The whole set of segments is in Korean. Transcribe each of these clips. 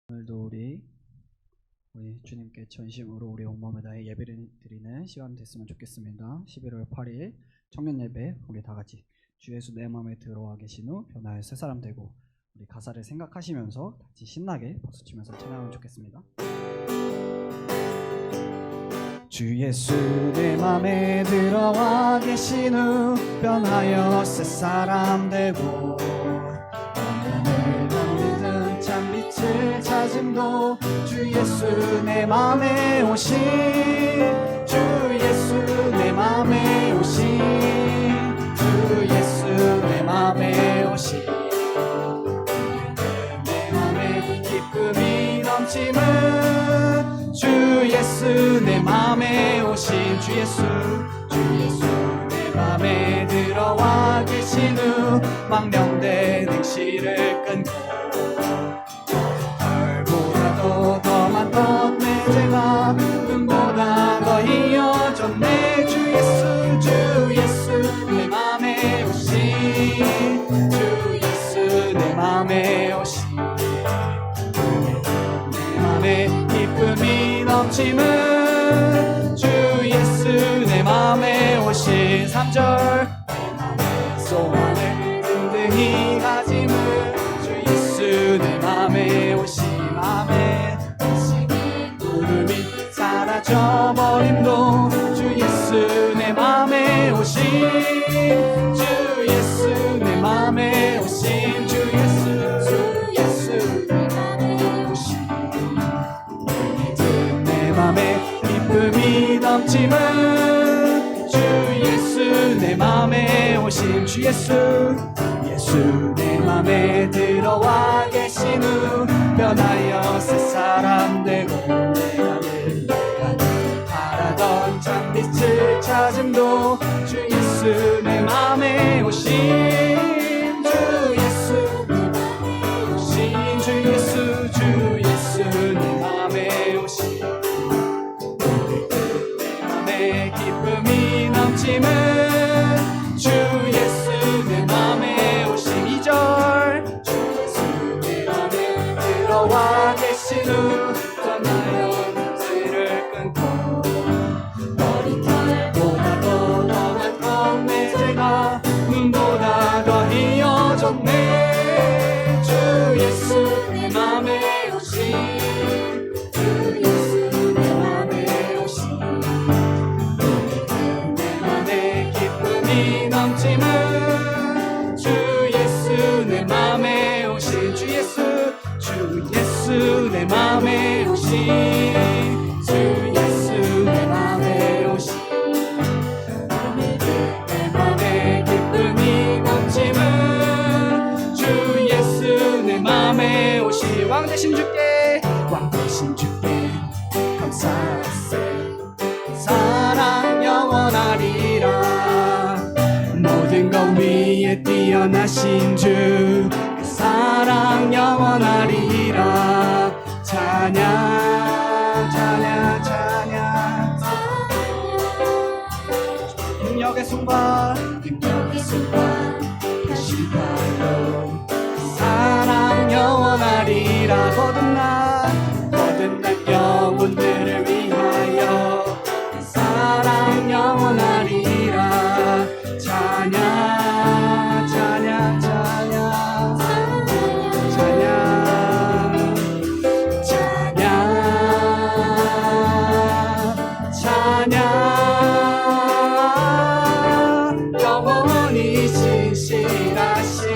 오늘도 우리 주님께 전심으로 우리 온몸을 다해 예배를 드리는 시간 됐으면 좋겠습니다. 11월 8일 청년 예배 우리 다 같이 주 예수 내 마음에 들어와 계신 후 변화의 새 사람 되고 우리 가사를 생각하시면서 같이 신나게 박수치면서 찬양하면 좋겠습니다. 주 예수 내 맘에 들어와 계신 후 변하여 새 사람 되고 어둠을 던지던 참 빛을 찾음도 주 예수 내 맘에 오신 주 예수 내 맘에 오신 주 예수 내 맘에 오신 내 맘에 기쁨이 넘치는 주 예수 내 맘에 오신 주 예수 내 맘에 들어와 계신 후 망령된 행실을 끊고 별보다도 더 많던 내 죄가 눈보다 더 이어졌네 주 예수 내 맘에 오신 주 예수 내 맘에 오신 내 맘에 기쁨이 넘치는 주 예수 내 맘에 오신 3절 내 맘에 소망을 든든히 가짐을 주 예수 내 맘에 오신 맘에 구름이 사라져버림도 주 예수 내 맘에 오신 주 예수 내 맘에 오신 주 예수 내 맘에 오신 내 맘에 기쁨이 넘치는 주 예수 내 맘에 오신 주 예수 내 맘에 들어와 계신 후 변하여 새 사람 되고 내가 늘 바라던 참 빛을 찾음도 주 예수 내 맘에 오신 주 예수 주 예수 내 맘에 오신 내 맘에 기쁨이 넘치는 주 예수 내 맘에 오신 2절 주 예수 내 맘에 들어와 계신 후 떠나요 죄를 끊고 머리털보다도 더 많던 내 죄가 눈보다 더 이어졌네 주 예수 내 맘에 오신 주 예수 내 맘에 오신 내 맘에 기쁨이 넘치는 주 예수 내 맘에 오신 주 예수 내 맘에 오신 주 예수 내 맘에 오신 내 맘에 기쁨이 넘치는 주 예수 내 맘에 오신 왕 대신 주께 감사세 사랑 영원하리라 모든 것 위에 뛰어나신 주 사랑 영원하리라 찬양 능력의 순간 다시 발로 사랑 영원하리라 거듭난 영혼들을 위하여 사랑 영원하리라 찬양 영원히 신실하신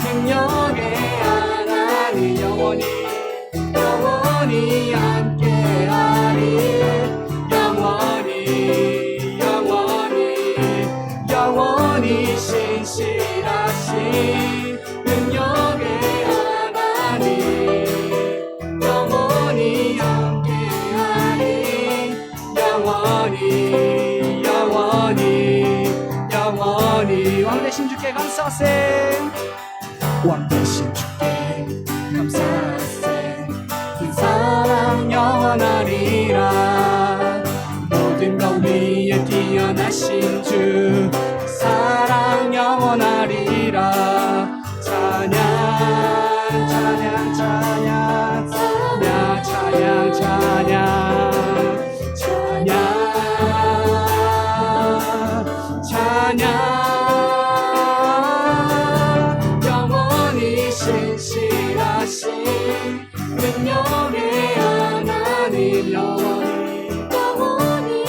능력의 하나님 영원히 함께하리 영원히 신실하신 능력의 하나님 영원히 함께하리 영원히 왕 대신 주께 감사세 왕 대신 주께 감사세 그 사랑 영원하리라 모든 것 위에 뛰어나신 주 사랑 영원하리라 찬양 찬양 찬양 찬양 찬양 찬양 찬양 영원히 신실하신 능력의 하나님 영원히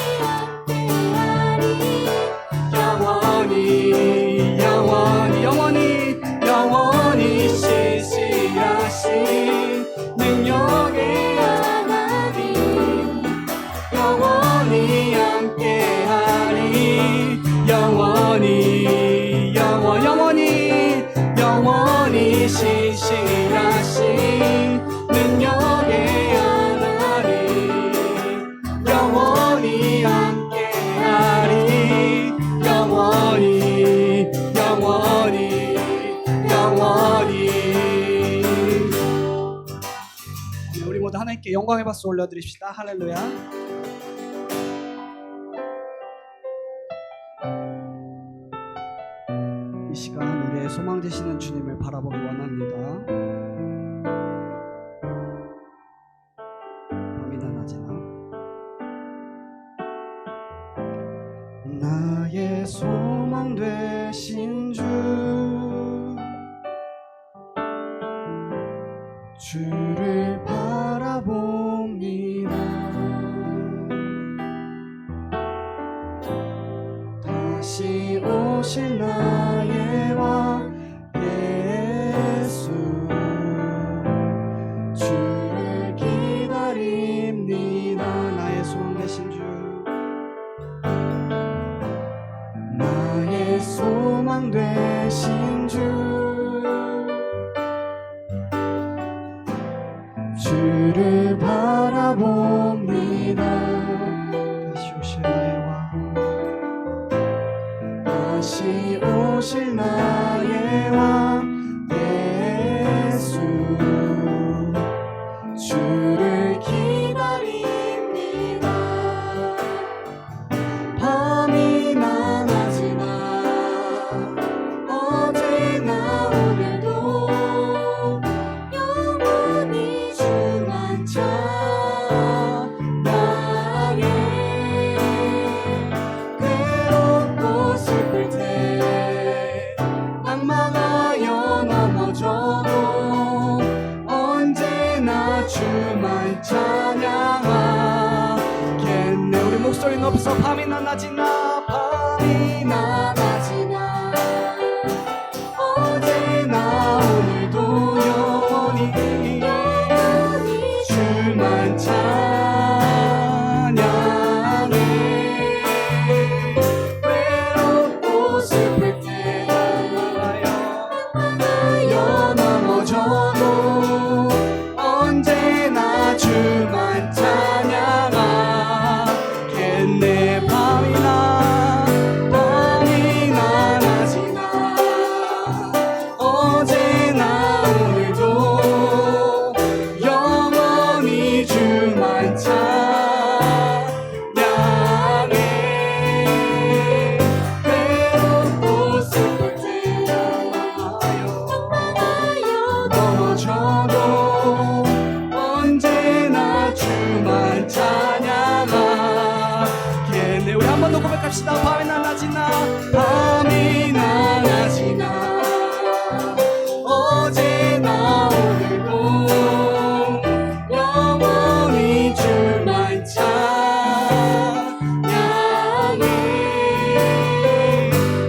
영원히 영원히 영원히 영원히 신실하신 능력의 하나님 영원히 함께하리 영원히 영원히 영원히 신실하신 능력의 하나님 영원히 함께하리 영원히 영원히 영원히. 우리 모두 하나님께 영광의 박수 올려드립시다. 할렐루야. 이 시간 우리의 소망 되시는 주님을 바라보기 원합니다. 밤이나 낮이나 나의 소망 되신 주를 바라봅니다. 다시 오실 나의 왕 예수 주를 기다립니다. 나의 소망 되신 주 나의 소망 되신 주를 바라봅니다. 다시 오실 나의 왕 다시 오실 나의 왕 예수 주를 기다립니다. 밤이나 낮이나 어제나 오늘도 영원히 주만 찬양해. 괴롭고 슬플 때 낙망하여 넘어져도 언제나 주만 찬양하겠네. 우리 목소리 높여서 밤이나 낮이나 밤이나 낮이나 어제나 오늘도 영원히 주만 찬양해. 외롭고 슬플 때 낙망하여 넘어져도 언제나 주만 찬양하겠네. 밤이나 낮이나 어제나 오늘도 영원히 주만 찬양해. 외롭고 슬플 때 넘어져도 언제나 주만 찬양하겠네. 우리 한 번 더 고백합시다. 밤이나 낮이나 밤이나 낮이나 어제나 오늘도 영원히 주만 찬양해.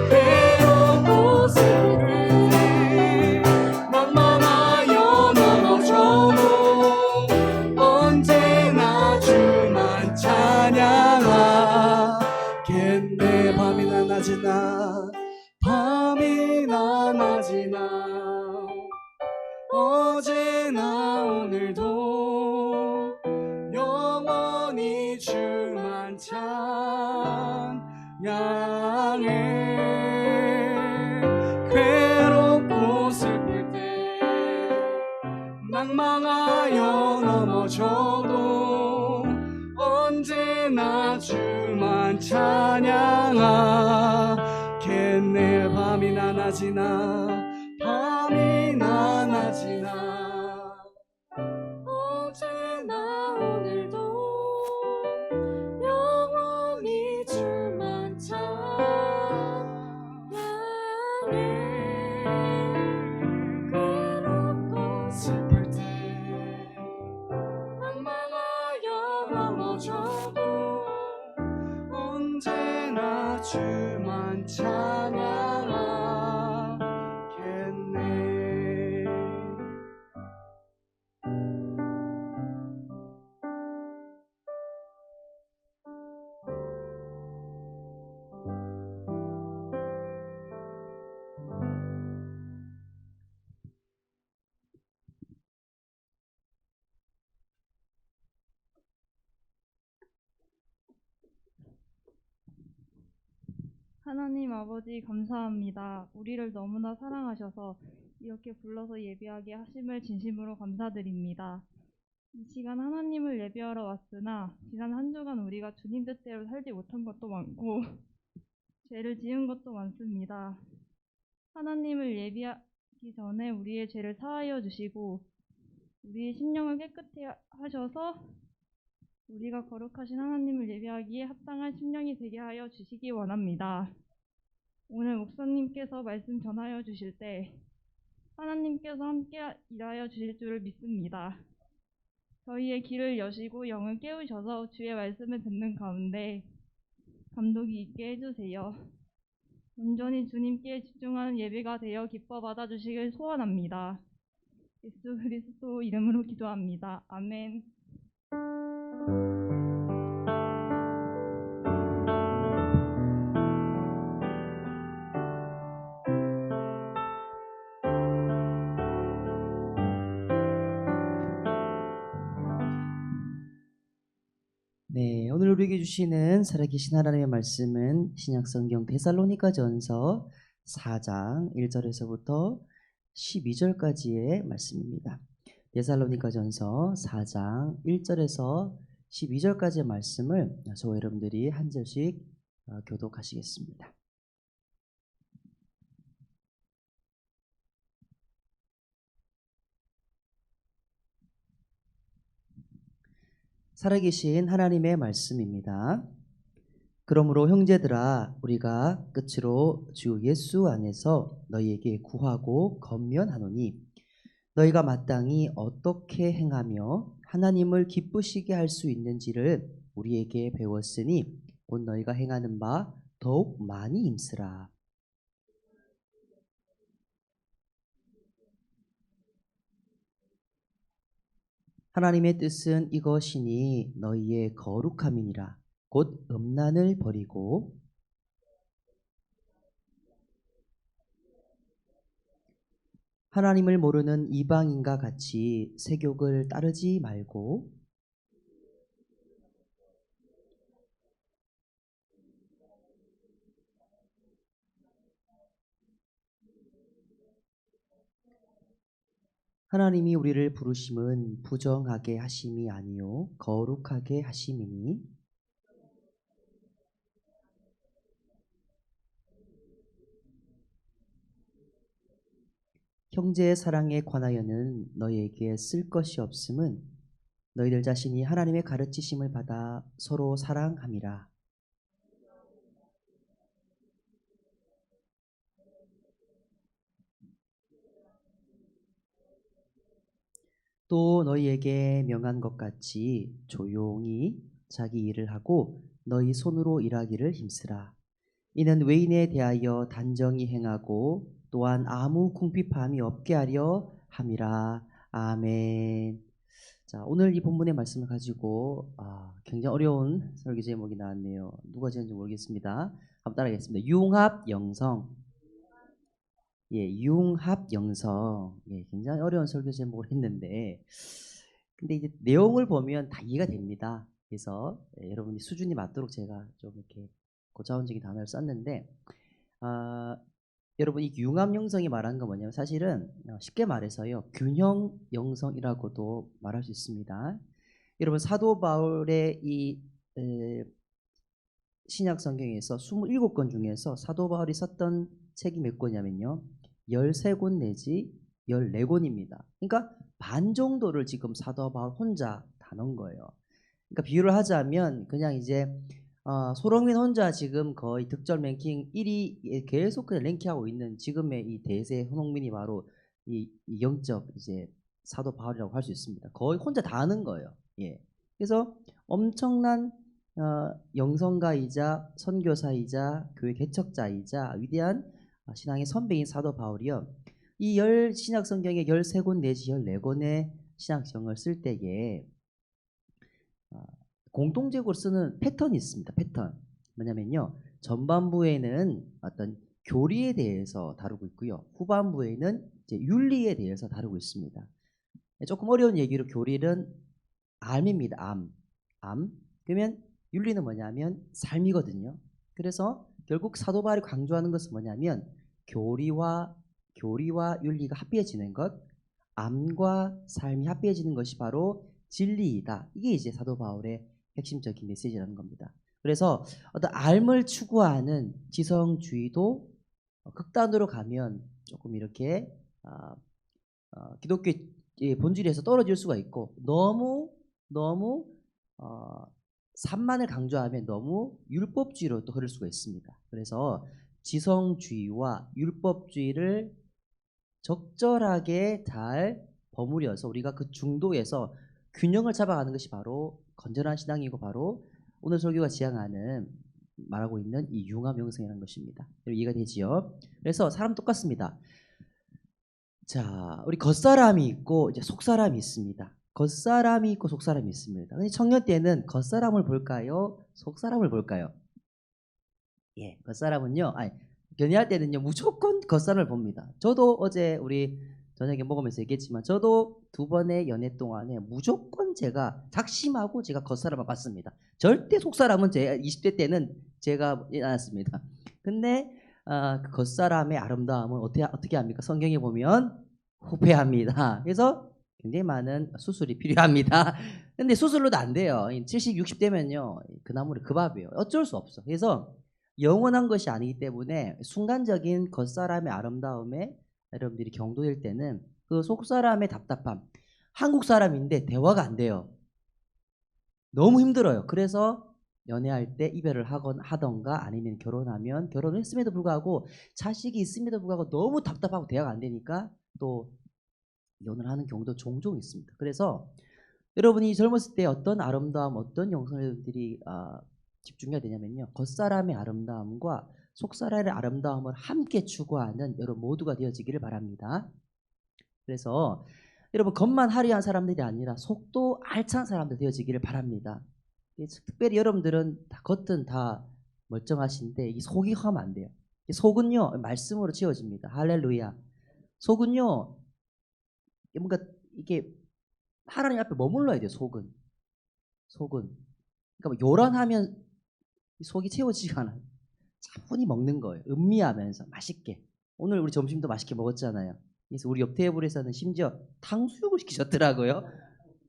괴롭고 슬플 때 낙망하여 넘어져도 언제나 주만 찬양하겠네. 밤이나 낮이나 밤이나 낮이나 어제나 오늘도 영원히 주만 찬양해. 괴롭고 슬플 때 낭망하여 넘어져도 언제나 주만 찬양하겠네. 밤이나 낮이나 밤이나 낮이나 주만 찬양하겠네. 하나님 아버지 감사합니다. 우리를 너무나 사랑하셔서 이렇게 불러서 예배하게 하심을 진심으로 감사드립니다. 이 시간 하나님을 예배하러 왔으나 지난 한 주간 우리가 주님 뜻대로 살지 못한 것도 많고 죄를 지은 것도 많습니다. 하나님을 예배하기 전에 우리의 죄를 사하여 주시고 우리의 심령을 깨끗해 하셔서 우리가 거룩하신 하나님을 예배하기에 합당한 심령이 되게 하여 주시기 원합니다. 오늘 목사님께서 말씀 전하여 주실 때 하나님께서 함께 일하여 주실 줄을 믿습니다. 저희의 귀를 여시고 영을 깨우셔서 주의 말씀을 듣는 가운데 감동이 있게 해주세요. 온전히 주님께 집중하는 예배가 되어 기뻐 받아주시길 소원합니다. 예수 그리스도 이름으로 기도합니다. 아멘. 네, 오늘 우리에게 주시는 살아계신 하나님의 말씀은 신약성경 데살로니가전서 4장 1절에서부터 12절까지의 말씀입니다. 데살로니가전서 4장 1절에서 12절까지의 말씀을 저와 여러분들이 한 절씩 교독하시겠습니다. 살아계신 하나님의 말씀입니다. 그러므로 형제들아 우리가 끝으로 주 예수 안에서 너희에게 구하고 권면하노니 너희가 마땅히 어떻게 행하며 하나님을 기쁘시게 할 수 있는지를 우리에게 배웠으니 곧 너희가 행하는 바 더욱 많이 힘쓰라. 하나님의 뜻은 이것이니 너희의 거룩함이니라. 곧 음란을 버리고 하나님을 모르는 이방인과 같이 세욕을 따르지 말고 하나님이 우리를 부르심은 부정하게 하심이 아니요 거룩하게 하심이니 형제의 사랑에 관하여는 너희에게 쓸 것이 없음은 너희들 자신이 하나님의 가르치심을 받아 서로 사랑함이라. 또 너희에게 명한 것 같이 조용히 자기 일을 하고 너희 손으로 일하기를 힘쓰라. 이는 외인에 대하여 단정히 행하고 또한 아무 궁핍함이 없게 하려 함이라. 아멘. 자, 오늘 이 본문의 말씀을 가지고 굉장히 어려운 설교 제목이 나왔네요. 누가 지었는지 모르겠습니다. 한번 따라하겠습니다. 융합 영성. 예, 융합 영성. 예, 굉장히 어려운 설교 제목을 했는데, 근데 이제 내용을 보면 다 이해가 됩니다. 그래서 여러분이 수준이 맞도록 제가 좀 이렇게 고차원적인 단어를 썼는데, 여러분 이 융합 영성이 말하는 건 뭐냐면 사실은 쉽게 말해서요 균형 영성이라고도 말할 수 있습니다. 여러분 사도 바울의 이 신약 성경에서 27권 중에서 사도 바울이 썼던 책이 몇 권이냐면요 13권 내지 14권입니다. 그러니까 반 정도를 지금 사도 바울 혼자 다 넣은 거예요. 그러니까 비유를 하자면 그냥 이제 소롱민 혼자 지금 거의 득점 랭킹 1위 계속 그냥 랭킹하고 있는 지금의 이 대세 손흥민이 바로 이 영적 이제 사도 바울이라고 할 수 있습니다. 거의 혼자 다 하는 거예요. 예. 그래서 엄청난 영성가이자 선교사이자 교회 개척자이자 위대한 신앙의 선배인 사도 바울이요. 이 신약 성경의 13권 내지 14권의 신약성을 쓸 때에 공통적으로 쓰는 패턴이 있습니다. 패턴. 뭐냐면요. 전반부에는 어떤 교리에 대해서 다루고 있고요. 후반부에는 이제 윤리에 대해서 다루고 있습니다. 조금 어려운 얘기로 교리는 암입니다. 암. 그러면 윤리는 뭐냐면 삶이거든요. 그래서 결국 사도 바울이 강조하는 것은 뭐냐면 교리와 윤리가 합해지는 것, 암과 삶이 합해지는 것이 바로 진리이다. 이게 이제 사도 바울의 핵심적인 메시지라는 겁니다. 그래서 어떤 암을 추구하는 지성주의도 극단으로 가면 조금 이렇게 기독교의 본질에서 떨어질 수가 있고 너무 산만을 강조하면 너무 율법주의로 또 흐를 수가 있습니다. 그래서 지성주의와 율법주의를 적절하게 잘 버무려서 우리가 그 중도에서 균형을 잡아가는 것이 바로 건전한 신앙이고 바로 오늘 설교가 지향하는 말하고 있는 이 융합 영성이라는 것입니다. 이해가 되지요? 그래서 사람 똑같습니다. 자, 우리 겉사람이 있고 이제 속사람이 있습니다. 겉사람이 있고 속사람이 있습니다. 근데 청년 때는 겉사람을 볼까요? 속사람을 볼까요? 예, 겉사람은요. 연애할 때는요 무조건 겉사람을 봅니다. 저도 어제 우리 저녁에 먹으면서 얘기했지만 저도 2번의 연애 동안에 무조건 제가 작심하고 제가 겉사람을 봤습니다. 절대 속사람은 제 20대 때는 제가 안 했습니다. 근데 그 겉사람의 아름다움은 어떻게 합니까? 성경에 보면 후패합니다. 그래서 굉장히 많은 수술이 필요합니다. 근데 수술로도 안 돼요. 70, 60대면요 그 나물이 그 밥이에요. 어쩔 수 없어. 그래서 영원한 것이 아니기 때문에 순간적인 겉사람의 아름다움에 여러분들이 경도될 때는 그 속사람의 답답함. 한국 사람인데 대화가 안 돼요. 너무 힘들어요. 그래서 연애할 때 이별을 하던가 아니면 결혼을 했음에도 불구하고 자식이 있음에도 불구하고 너무 답답하고 대화가 안 되니까 또 이혼을 하는 경우도 종종 있습니다. 그래서 여러분이 젊었을 때 어떤 아름다움, 어떤 영성들이 집중해야 되냐면요. 겉사람의 아름다움과 속사람의 아름다움을 함께 추구하는 여러분 모두가 되어지기를 바랍니다. 그래서 여러분 겉만 화려한 사람들이 아니라 속도 알찬 사람들 되어지기를 바랍니다. 특별히 여러분들은 겉은 다 멀쩡하신데 이 속이 허면 안 돼요. 속은요 말씀으로 채워집니다. 할렐루야. 속은요 뭔가 이게 하나님 앞에 머물러야 돼요. 속은. 그러니까 요란하면 속이 채워지지가 않아요. 차분히 먹는 거예요. 음미하면서 맛있게. 오늘 우리 점심도 맛있게 먹었잖아요. 그래서 우리 옆 테이블에서는 심지어 탕수육을 시키셨더라고요.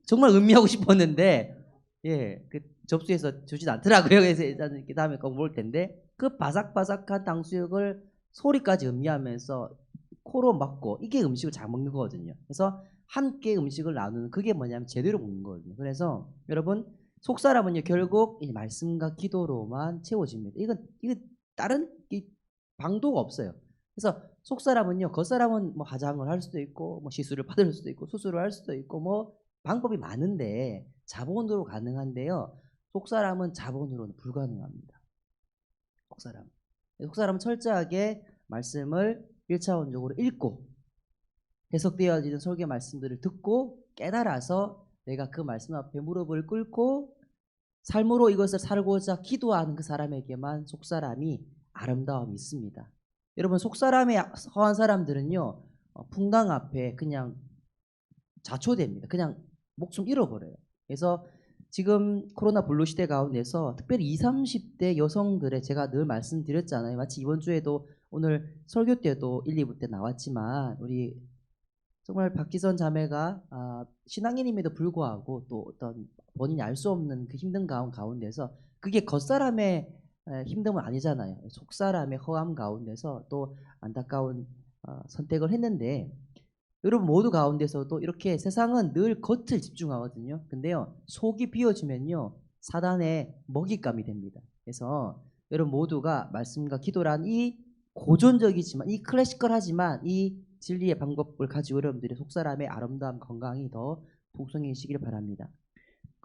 정말 음미하고 싶었는데 그 접수해서 주진 않더라고요. 그래서 일단 이렇게 다음에 꼭 먹을 텐데 그 바삭바삭한 탕수육을 소리까지 음미하면서 코로 먹고 이게 음식을 잘 먹는 거거든요. 그래서 함께 음식을 나누는 그게 뭐냐면 제대로 먹는 거거든요. 그래서 여러분 속사람은요 결국 이 말씀과 기도로만 채워집니다. 이건 다른 방도가 없어요. 그래서 속사람은요 겉사람은 뭐 화장을 할 수도 있고 뭐 시술을 받을 수도 있고 수술을 할 수도 있고 뭐 방법이 많은데 자본으로 가능한데요. 속사람은 자본으로는 불가능합니다. 속사람은 철저하게 말씀을 1차원적으로 읽고 해석되어지는 설교 말씀들을 듣고 깨달아서 내가 그 말씀 앞에 무릎을 꿇고 삶으로 이것을 살고자 기도하는 그 사람에게만 속사람이 아름다움이 있습니다. 여러분 속사람에 허한 사람들은요 풍당 앞에 그냥 자초됩니다. 그냥 목숨 잃어버려요. 그래서 지금 코로나 블루 시대 가운데서 특별히 20, 30대 여성들의 제가 늘 말씀드렸잖아요. 마치 이번 주에도 오늘 설교 때도 1, 2부 때 나왔지만 우리 정말 박지선 자매가 신앙인임에도 불구하고 또 어떤 본인이 알 수 없는 그 힘든 가운데서 그게 겉사람의 힘듦은 아니잖아요. 속사람의 허함 가운데서 또 안타까운 선택을 했는데 여러분 모두 가운데서도 이렇게 세상은 늘 겉을 집중하거든요. 근데요 속이 비워지면요 사단의 먹잇감이 됩니다. 그래서 여러분 모두가 말씀과 기도란 이 고전적이지만 이 클래시컬하지만 이 진리의 방법을 가지고 여러분들의 속사람의 아름다움 건강이 더 풍성해지기를 바랍니다.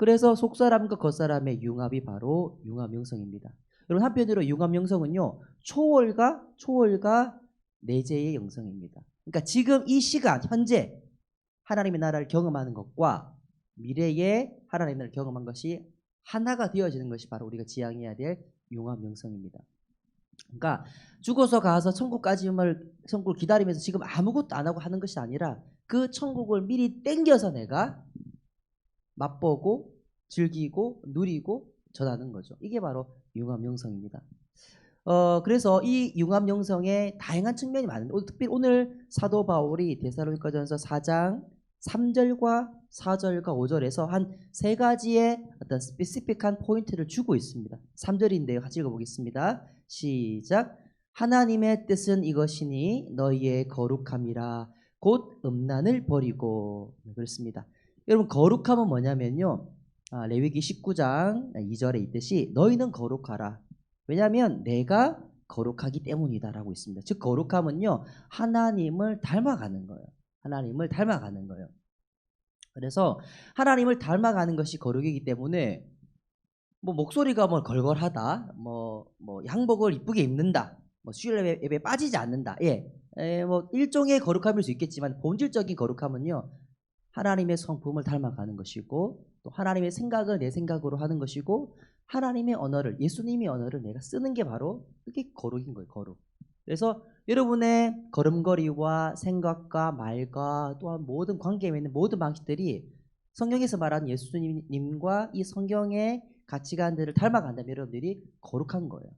그래서 속사람과 겉사람의 융합이 바로 융합영성입니다. 여러분 한편으로 융합영성은요 초월과 내재의 영성입니다. 그러니까 지금 이 시간 현재 하나님의 나라를 경험하는 것과 미래에 하나님의 나라를 경험한 것이 하나가 되어지는 것이 바로 우리가 지향해야 될 융합영성입니다. 그러니까 죽어서 가서 천국을 기다리면서 지금 아무것도 안 하고 하는 것이 아니라 그 천국을 미리 땡겨서 내가 맛보고 즐기고 누리고 전하는 거죠. 이게 바로 융합영성입니다. 그래서 이 융합영성에 다양한 측면이 많은데 특별히 오늘 사도 바울이 데살로니가전서 4장 3절과 4절과 5절에서 한 세 가지의 어떤 스페시픽한 포인트를 주고 있습니다. 3절인데요. 같이 읽어보겠습니다. 시작. 하나님의 뜻은 이것이니 너희의 거룩함이라 곧 음란을 버리고. 그렇습니다. 여러분 거룩함은 뭐냐면요. 레위기 19장 2절에 있듯이 너희는 거룩하라. 왜냐하면 내가 거룩하기 때문이다라고 있습니다. 즉 거룩함은요. 하나님을 닮아가는 거예요. 하나님을 닮아가는 거예요. 그래서 하나님을 닮아가는 것이 거룩이기 때문에 뭐 목소리가 뭐 걸걸하다, 뭐 양복을 이쁘게 입는다, 뭐 수요일 예배에 빠지지 않는다, 뭐 일종의 거룩함일 수 있겠지만 본질적인 거룩함은요 하나님의 성품을 닮아가는 것이고 또 하나님의 생각을 내 생각으로 하는 것이고 하나님의 언어를 예수님의 언어를 내가 쓰는 게 바로 그게 거룩인 거예요. 거룩. 그래서 여러분의 걸음걸이와 생각과 말과 또한 모든 관계에 있는 모든 방식들이 성경에서 말하는 예수님과 이 성경의 가치관들을 닮아간다면 여러분들이 거룩한 거예요.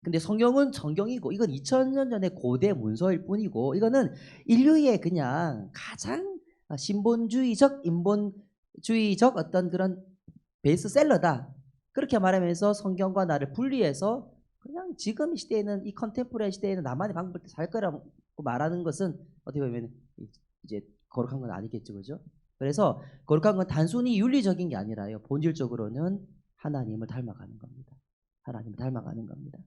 근데 성경은 성경이고 이건 2000년 전의 고대 문서일 뿐이고 이거는 인류의 그냥 가장 신본주의적 인본주의적 어떤 그런 베스트셀러다. 그렇게 말하면서 성경과 나를 분리해서 그냥 지금 시대에는 이 컨템포러리 시대에는 나만의 방법을 살 거라고 말하는 것은 어떻게 보면 이제 거룩한 건 아니겠죠, 그죠? 그래서 거룩한 건 단순히 윤리적인 게 아니라요, 본질적으로는 하나님을 닮아가는 겁니다. 하나님을 닮아가는 겁니다.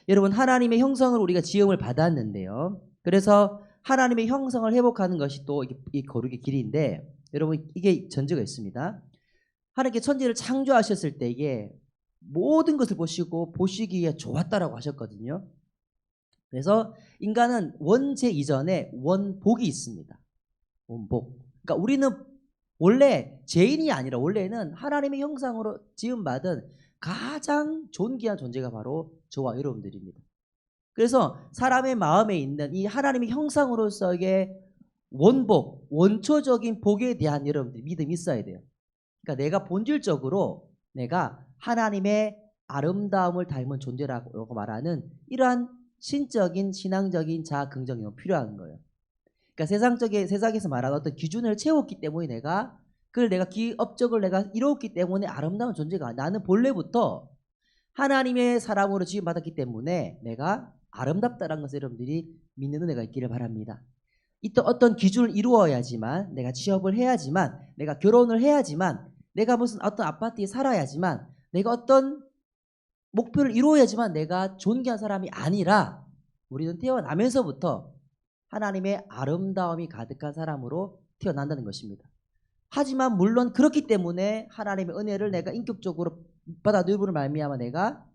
여러분 하나님의 형성을 우리가 지음을 받았는데요. 그래서 하나님의 형성을 회복하는 것이 또 이 거룩의 길인데 여러분 이게 전제가 있습니다. 하나님께 천지를 창조하셨을 때에 모든 것을 보시기에 좋았다라고 하셨거든요. 그래서 인간은 원죄 이전에 원복이 있습니다. 원복. 그러니까 우리는 원래 죄인이 아니라 원래는 하나님의 형상으로 지음받은 가장 존귀한 존재가 바로 저와 여러분들입니다. 그래서 사람의 마음에 있는 이 하나님의 형상으로서의 원복, 원초적인 복에 대한 여러분들 믿음이 있어야 돼요. 그러니까 내가 본질적으로 내가 하나님의 아름다움을 닮은 존재라고 말하는 이러한 신적인 신앙적인 자아 긍정이 필요한 거예요. 그러니까 세상에서 말하는 어떤 기준을 채웠기 때문에 내가 업적을 내가 이루었기 때문에 아름다운 존재가 나는 본래부터 하나님의 사람으로 지음받았기 때문에 내가 아름답다라는 것을 여러분들이 믿는 은혜가 있기를 바랍니다. 어떤 기준을 이루어야지만 내가 취업을 해야지만 내가 결혼을 해야지만 내가 무슨 어떤 아파트에 살아야지만 내가 어떤 목표를 이루어야지만 내가 존귀한 사람이 아니라 우리는 태어나면서부터 하나님의 아름다움이 가득한 사람으로 태어난다는 것입니다. 하지만 물론 그렇기 때문에 하나님의 은혜를 내가 인격적으로 받아들임으로 말미암아 내가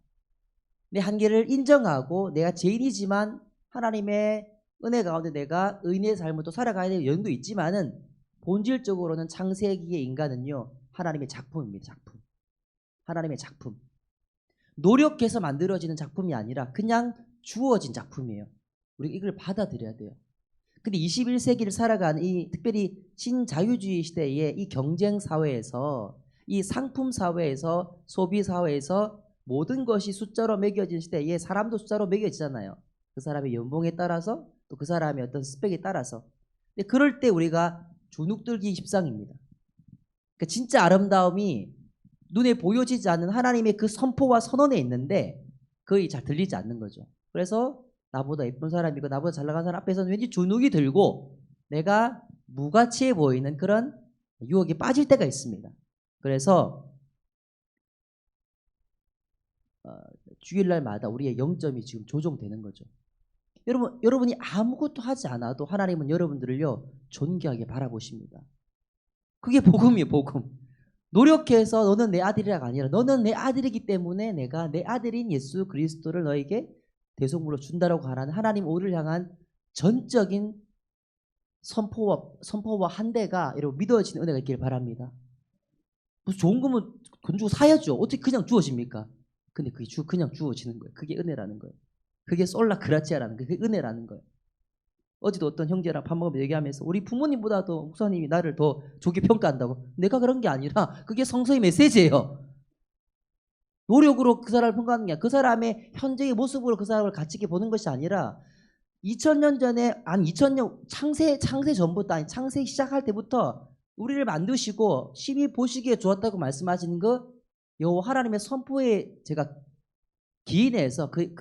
내 한계를 인정하고 내가 죄인이지만 하나님의 은혜 가운데 내가 의인의 삶을 또 살아가야 될 연도 있지만은 본질적으로는 창세기의 인간은요 하나님의 작품입니다. 작품. 하나님의 작품. 노력해서 만들어지는 작품이 아니라 그냥 주어진 작품이에요. 우리가 이걸 받아들여야 돼요. 근데 21세기를 살아가는 이 특별히 신자유주의 시대의 이 경쟁 사회에서 이 상품 사회에서 소비 사회에서 모든 것이 숫자로 매겨진 시대에 사람도 숫자로 매겨지잖아요. 그 사람의 연봉에 따라서 또 그 사람의 어떤 스펙에 따라서. 근데 그럴 때 우리가 주눅들기 십상입니다. 그러니까 진짜 아름다움이 눈에 보여지지 않는 하나님의 그 선포와 선언에 있는데 거의 잘 들리지 않는 거죠. 그래서 나보다 예쁜 사람이고 나보다 잘 나간 사람 앞에서는 왠지 주눅이 들고 내가 무가치해 보이는 그런 유혹에 빠질 때가 있습니다. 그래서 주일날마다 우리의 영점이 지금 조정되는 거죠. 여러분이 아무것도 하지 않아도 하나님은 여러분들을요 존귀하게 바라보십니다. 그게 복음이에요. 복음. 노력해서 너는 내 아들이라가 아니라 너는 내 아들이기 때문에 내가 내 아들인 예수 그리스도를 너에게 대속물로 준다라고 하는 하나님 오를 향한 전적인 선포와 한대가 여러분 믿어지는 은혜가 있기를 바랍니다. 무슨 좋은 거면 돈 주고 사야죠. 어떻게 그냥 주어집니까? 근데 그게 그냥 주어지는 거예요. 그게 은혜라는 거예요. 그게 솔라 그라치아라는 거예요. 그게 은혜라는 거예요. 어제도 어떤 형제랑 밥 먹으면서 얘기하면서 우리 부모님보다도 목사님이 나를 더 좋게 평가한다고. 내가 그런 게 아니라 그게 성서의 메시지예요. 노력으로 그 사람을 평가하는 게 아니라 그 사람의 현재의 모습으로 그 사람을 가치있게 보는 것이 아니라 2000년 전에 아니 2000년 창세 전부터 아니 창세 시작할 때부터 우리를 만드시고 심히 보시기에 좋았다고 말씀하시는 거 여호와 하나님의 선포에 제가 기인해서 그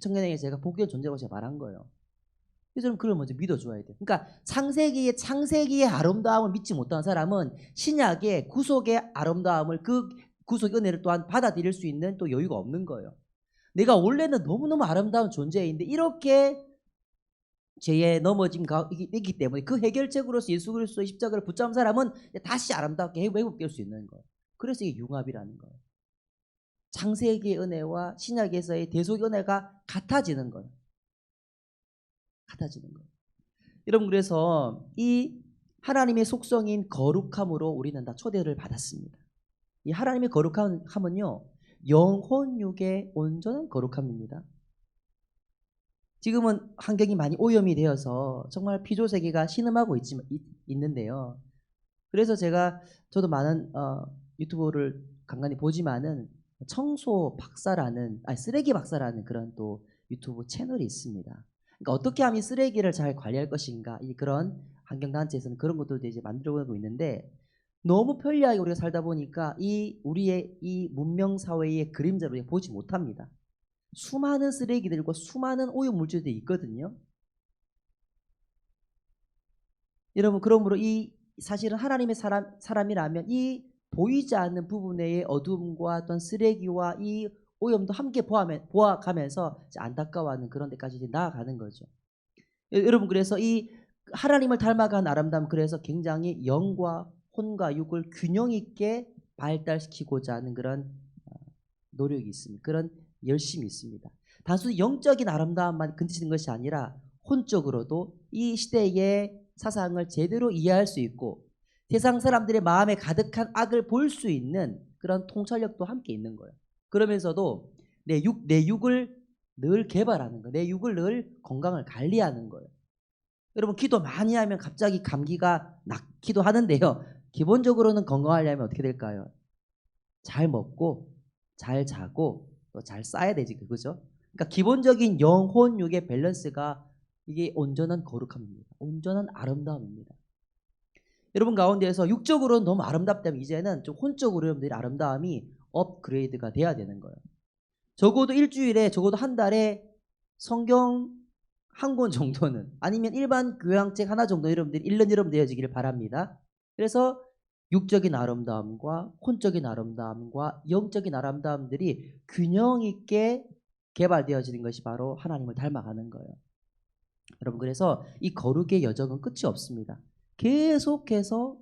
청년에게 제가 복된 존재라고 제가 말한 거예요. 그래서 저는 그걸 먼저 믿어줘야 돼요. 그러니까 창세기의 아름다움을 믿지 못하는 사람은 신약의 구속의 아름다움을 그 구속의 은혜를 또한 받아들일 수 있는 또 여유가 없는 거예요. 내가 원래는 너무너무 아름다운 존재인데 이렇게 죄에 넘어짐가 있기 때문에 그 해결책으로서 예수 그리스도의 십자가를 붙잡은 사람은 다시 아름답게 회복될 수 있는 거예요. 그래서 이게 융합이라는 거예요. 창세기의 은혜와 신약에서의 대속의 은혜가 같아지는 거예요. 같아지는 거예요. 여러분 그래서 이 하나님의 속성인 거룩함으로 우리는 다 초대를 받았습니다. 이 하나님의 거룩함은요 영혼육의 온전한 거룩함입니다. 지금은 환경이 많이 오염이 되어서 정말 피조세계가 신음하고 있는데요. 그래서 저도 많은 유튜브를 간간히 보지만은 쓰레기 박사라는 그런 또 유튜브 채널이 있습니다. 그러니까 어떻게 하면 쓰레기를 잘 관리할 것인가 그런 환경단체에서는 그런 것들도 이제 만들어가고 있는데 너무 편리하게 우리가 살다 보니까 우리의 이 문명 사회의 그림자로 보지 못합니다. 수많은 쓰레기들과 수많은 오염물질들이 있거든요. 여러분 그러므로 사실은 하나님의 사람이라면 이 보이지 않는 부분의 어둠과 어떤 쓰레기와 이 오염도 함께 보아가면서 안타까워하는 그런 데까지 이제 나아가는 거죠. 여러분 그래서 이 하나님을 닮아간 아름다움 그래서 굉장히 영과 혼과 육을 균형 있게 발달시키고자 하는 그런 노력이 있습니다. 그런 열심이 있습니다. 단순히 영적인 아름다움만 건지는 것이 아니라 혼적으로도 이 시대의 사상을 제대로 이해할 수 있고 세상 사람들의 마음에 가득한 악을 볼 수 있는 그런 통찰력도 함께 있는 거예요. 그러면서도 내 육을 늘 개발하는 거예요. 내 육을 늘 건강을 관리하는 거예요. 여러분 기도 많이 하면 갑자기 감기가 낫기도 하는데요. 기본적으로는 건강하려면 어떻게 될까요? 잘 먹고 잘 자고 또 잘 싸야 되지 그거죠. 그러니까 기본적인 영혼 육의 밸런스가 이게 온전한 거룩함입니다. 온전한 아름다움입니다. 여러분 가운데에서 육적으로는 너무 아름답다면 이제는 좀 혼적으로 여러분들이 아름다움이 업그레이드가 돼야 되는 거예요. 적어도 일주일에 적어도 한 달에 성경 한 권 정도는 아니면 일반 교양책 하나 정도 여러분들이 읽는 여러분 되어지기를 바랍니다. 그래서 육적인 아름다움과 혼적인 아름다움과 영적인 아름다움들이 균형 있게 개발되어지는 것이 바로 하나님을 닮아가는 거예요. 여러분 그래서 이 거룩의 여정은 끝이 없습니다. 계속해서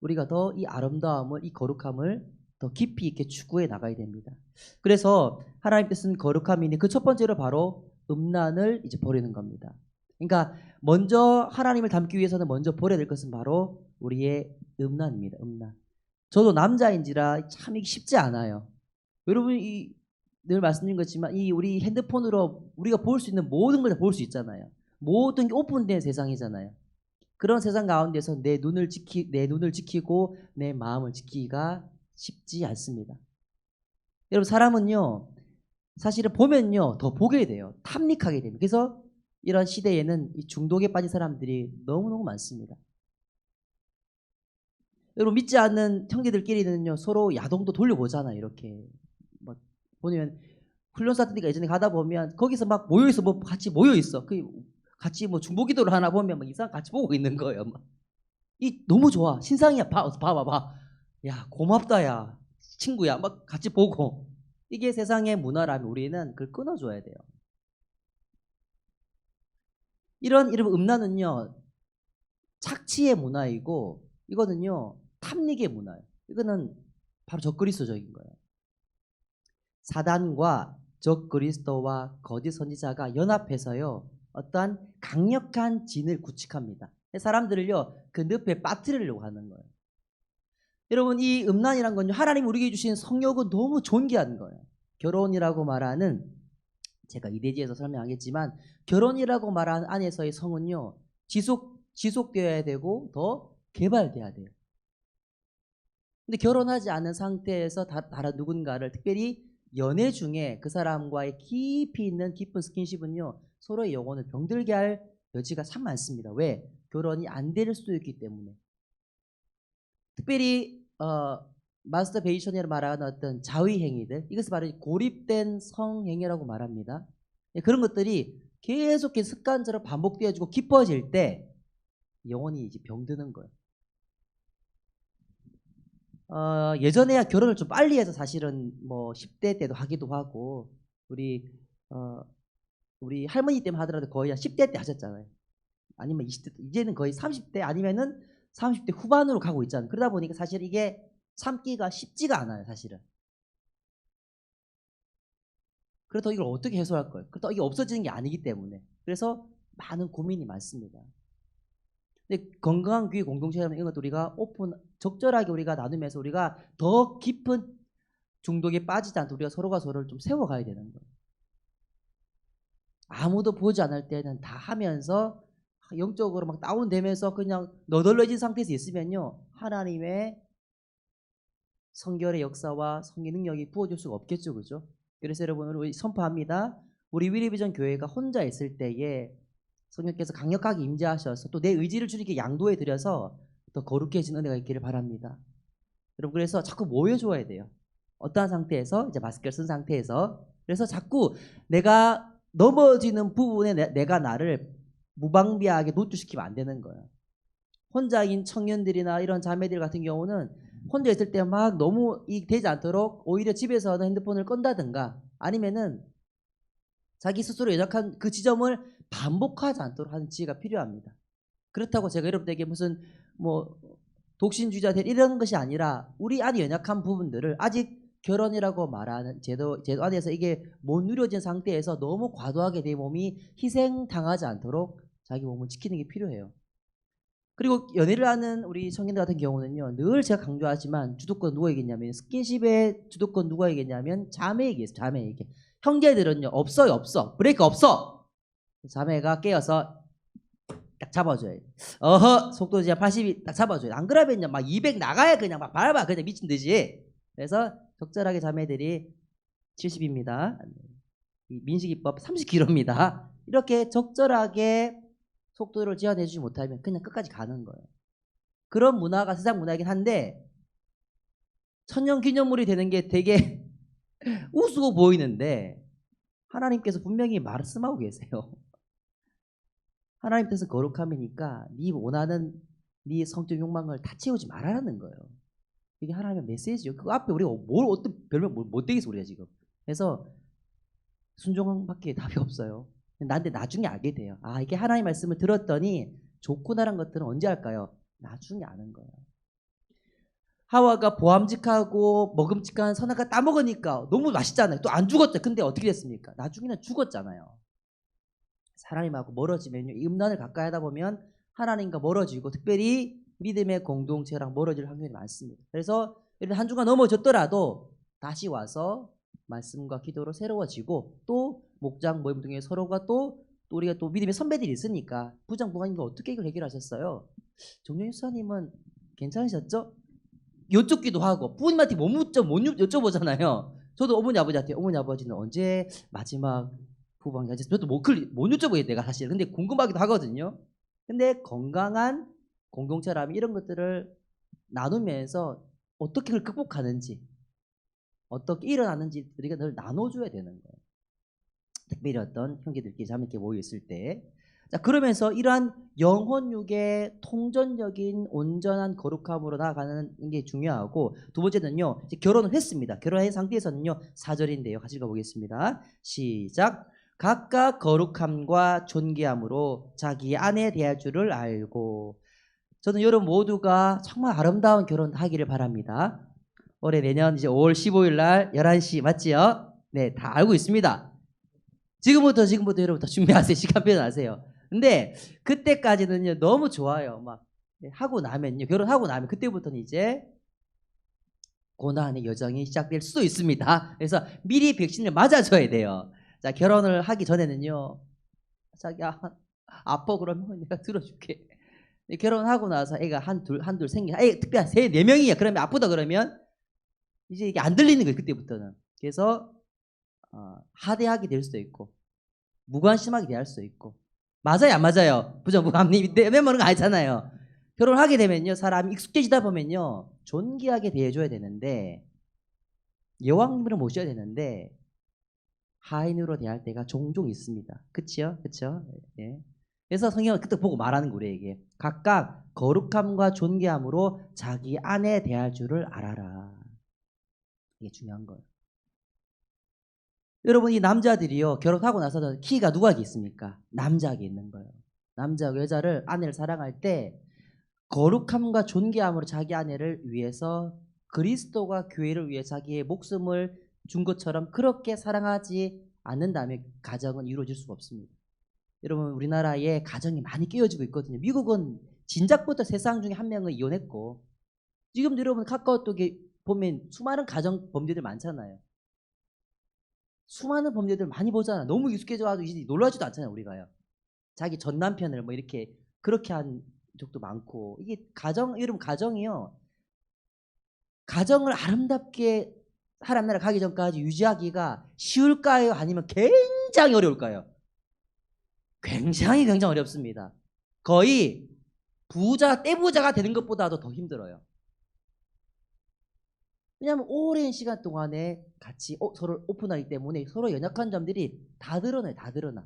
우리가 더 이 아름다움을 이 거룩함을 더 깊이 있게 추구해 나가야 됩니다. 그래서 하나님께서는 거룩함인데 그 첫 번째로 바로 음란을 이제 버리는 겁니다. 그러니까 먼저 하나님을 닮기 위해서는 먼저 버려야 될 것은 바로 우리의 음란입니다. 음란. 저도 남자인지라 참 이게 쉽지 않아요. 여러분 늘 말씀드린 것지만 우리 핸드폰으로 우리가 볼 수 있는 모든 걸 다 볼 수 있잖아요. 모든 게 오픈된 세상이잖아요. 그런 세상 가운데서 내 눈을 지키고 내 마음을 지키기가 쉽지 않습니다. 여러분 사람은요 사실은 보면요 더 보게 돼요. 탐닉하게 됩니다. 그래서 이런 시대에는 이 중독에 빠진 사람들이 너무너무 많습니다. 여러분 믿지 않는 형제들끼리는요 서로 야동도 돌려보잖아요. 이렇게 막 보면 훈련소 같은 데가 예전에 가다 보면 거기서 막 모여있어 뭐 같이 모여있어. 같이 뭐 중보기도를 하나 보면 막 이상 같이 보고 있는 거예요. 막. 너무 좋아. 신상이야. 봐봐. 야 고맙다 야 친구야. 막 같이 보고. 이게 세상의 문화라면 우리는 그걸 끊어줘야 돼요. 이런 음란은요 착취의 문화이고 이거는요 탐닉의 문화예요. 이거는 바로 적그리스도적인 거예요. 사단과 적그리스도와 거짓 선지자가 연합해서요, 어떠한 강력한 진을 구축합니다. 사람들을요, 그 늪에 빠뜨리려고 하는 거예요. 여러분, 이 음란이란 건요, 하나님 우리에게 주신 성욕은 너무 존귀한 거예요. 결혼이라고 말하는, 제가 이대지에서 설명하겠지만, 결혼이라고 말하는 안에서의 성은요, 지속되어야 되고 더 개발돼야 돼요. 근데 결혼하지 않은 상태에서 다른 누군가를, 특별히 연애 중에 그 사람과의 깊이 있는 깊은 스킨십은요, 서로의 영혼을 병들게 할 여지가 참 많습니다. 왜? 결혼이 안 될 수도 있기 때문에. 특별히 마스터베이션이라 말하는 어떤 자위 행위들, 이것을 바로 고립된 성행위라고 말합니다. 그런 것들이 계속해서 습관적으로 반복되어지고 깊어질 때 영혼이 이제 병드는 거예요. 예전에야 결혼을 좀 빨리 해서 사실은 뭐 10대 때도 하기도 하고, 우리 할머니 때문에 하더라도 거의 한 10대 때 하셨잖아요. 아니면 20대, 이제는 거의 30대 아니면은 30대 후반으로 가고 있잖아요. 그러다 보니까 사실 이게 참기가 쉽지가 않아요, 사실은. 그렇다고 이걸 어떻게 해소할 거예요? 그렇다고 이게 없어지는 게 아니기 때문에. 그래서 많은 고민이 많습니다. 근데 건강한 교회 공동체라는 이런 것도 우리가 적절하게 우리가 나누면서 우리가 더 깊은 중독에 빠지지 않도록 우리가 서로가 서로를 좀 세워가야 되는 거예요. 아무도 보지 않을 때는 다 하면서 영적으로 막 다운되면서 그냥 너덜너진 상태에서 있으면요, 하나님의 성결의 역사와 성의 능력이 부어질 수가 없겠죠, 그죠? 그래서 여러분, 우리 선포합니다. 우리 위리비전 교회가 혼자 있을 때에 성령께서 강력하게 임재하셔서 또 내 의지를 주님께 양도해 드려서 더 거룩해진 은혜가 있기를 바랍니다. 여러분, 그래서 자꾸 모여줘야 돼요. 어떠한 상태에서? 이제 마스크를 쓴 상태에서. 그래서 자꾸 내가 넘어지는 부분에 내가 나를 무방비하게 노출시키면 안 되는 거예요. 혼자인 청년들이나 이런 자매들 같은 경우는 혼자 있을 때 막 너무 되지 않도록 오히려 집에서는 핸드폰을 끈다든가, 아니면은 자기 스스로 연약한 그 지점을 반복하지 않도록 하는 지혜가 필요합니다. 그렇다고 제가 여러분들에게 무슨 뭐 독신주의자 될 이런 것이 아니라, 우리 안에 연약한 부분들을 아직 결혼이라고 말하는 제도 안에서 이게 못 누려진 상태에서 너무 과도하게 내 몸이 희생당하지 않도록 자기 몸을 지키는 게 필요해요. 그리고 연애를 하는 우리 청년들 같은 경우는요, 늘 제가 강조하지만 주도권 누구에게냐면, 스킨십의 주도권 누구에게냐면 자매에게 있어요. 자매에게. 형제들은요, 없어. 브레이크 없어. 자매가 깨어서 딱 잡아줘요. 속도 이제 80이 딱 잡아줘요. 안 그러면요, 막 200 나가야 그냥 막 밟아. 그냥 미친 듯이. 그래서 적절하게 자매들이 70입니다. 민식이법 30km입니다. 이렇게 적절하게 속도를 제한해주지 못하면 그냥 끝까지 가는 거예요. 그런 문화가 세상 문화이긴 한데, 천년기념물이 되는 게 되게 우스워 보이는데, 하나님께서 분명히 말씀하고 계세요. 하나님 뜻은 거룩함이니까 네 원하는 네 성적 욕망을 다 채우지 말아라는 거예요. 이게 하나님의 메시지예요. 그 앞에 우리가 어떤 별명 못 되겠어, 우리가 지금. 그래서 순종밖에 답이 없어요. 근데 나중에 알게 돼요. 이게 하나님의 말씀을 들었더니 좋구나란 것들은 언제 할까요? 나중에 아는 거예요. 하와가 보암직하고 먹음직한 선악과 따먹으니까 너무 맛있잖아요. 또 안 죽었대. 근데 어떻게 됐습니까? 나중에는 죽었잖아요. 하나님하고 멀어지면요, 이 음란을 가까이 하다 보면 하나님과 멀어지고, 특별히 믿음의 공동체랑 멀어질 확률이 많습니다. 그래서 한 주간 넘어졌더라도 다시 와서 말씀과 기도로 새로워지고, 또 목장 모임 등에 서로가 또 우리가 또 믿음의 선배들이 있으니까, 부장 부관님도 어떻게 이걸 해결하셨어요? 정영희 수사님은 괜찮으셨죠? 여쭙기도 하고, 부모님한테 못 여쭤보잖아요. 저도 어머니 아버지한테, 어머니 아버지는 언제 마지막 후방이 하지? 저도 못 여쭤보겠 내가 사실. 근데 궁금하기도 하거든요. 근데 건강한 공동체라면 이런 것들을 나누면서 어떻게 그걸 극복하는지, 어떻게 일어나는지 우리가 늘 나눠줘야 되는 거예요. 특별히 어떤 형제들끼리 자매끼리 모여 있을 때. 자, 그러면서 이러한 영혼육의 통전적인 온전한 거룩함으로 나아가는 게 중요하고, 두 번째는요, 이제 결혼을 했습니다. 결혼한 상태에서는요, 4절인데요. 같이 읽어보겠습니다. 시작. 각각 거룩함과 존귀함으로 자기 아내 대할 줄을 알고. 저는 여러분 모두가 정말 아름다운 결혼하기를 바랍니다. 올해 내년 이제 5월 15일 날 11시 맞지요? 네, 다 알고 있습니다. 지금부터 여러분 다 준비하세요. 시간 표현하세요. 근데 그때까지는요 너무 좋아요. 막 하고 나면요, 결혼하고 나면 그때부터는 이제 고난의 여정이 시작될 수도 있습니다. 그래서 미리 백신을 맞아줘야 돼요. 자, 결혼을 하기 전에는요, 자기야 아파 그러면 내가 들어줄게. 결혼하고 나서 애가 한둘 생기, 애 특별히 세 네 명이야. 그러면 아프다 그러면 이제 이게 안 들리는 거예요. 그때부터는. 그래서 하대하게 될 수도 있고 무관심하게 대할 수도 있고. 맞아요, 안 맞아요? 부장부감님 내면은 거 아니잖아요. 결혼하게 되면요, 사람이 익숙해지다 보면요 존귀하게 대해줘야 되는데, 여왕님을 모셔야 되는데 하인으로 대할 때가 종종 있습니다. 그치요? 그쵸? 예. 그래서 성경은 그때 보고 말하는 거, 우리에게 각각 거룩함과 존귀함으로 자기 아내 대할 줄을 알아라. 이게 중요한 거예요. 여러분, 이 남자들이요 결혼하고 나서는 키가 누구에게 있습니까? 남자에게 있는 거예요. 남자가 여자를, 아내를 사랑할 때 거룩함과 존귀함으로 자기 아내를 위해서, 그리스도가 교회를 위해 자기의 목숨을 준 것처럼 그렇게 사랑하지 않는다면 가정은 이루어질 수가 없습니다. 여러분, 우리나라에 가정이 많이 깨어지고 있거든요. 미국은 진작부터 3쌍 중에 1명은 이혼했고, 지금도 여러분 카카오톡에 보면 수많은 가정 범죄들 많잖아요. 수많은 범죄들 많이 보잖아. 너무 익숙해져가지고 이제 놀라지도 않잖아요, 우리가요. 자기 전 남편을 뭐 이렇게 그렇게 한 적도 많고. 이게 여러분 가정이요, 가정을 아름답게 하나님 나라 가기 전까지 유지하기가 쉬울까요? 아니면 굉장히 어려울까요? 굉장히 어렵습니다. 거의 떼부자가 되는 것보다도 더 힘들어요. 왜냐하면 오랜 시간 동안에 같이 서로 오픈하기 때문에 서로 연약한 점들이 다 드러나요. 다 드러나.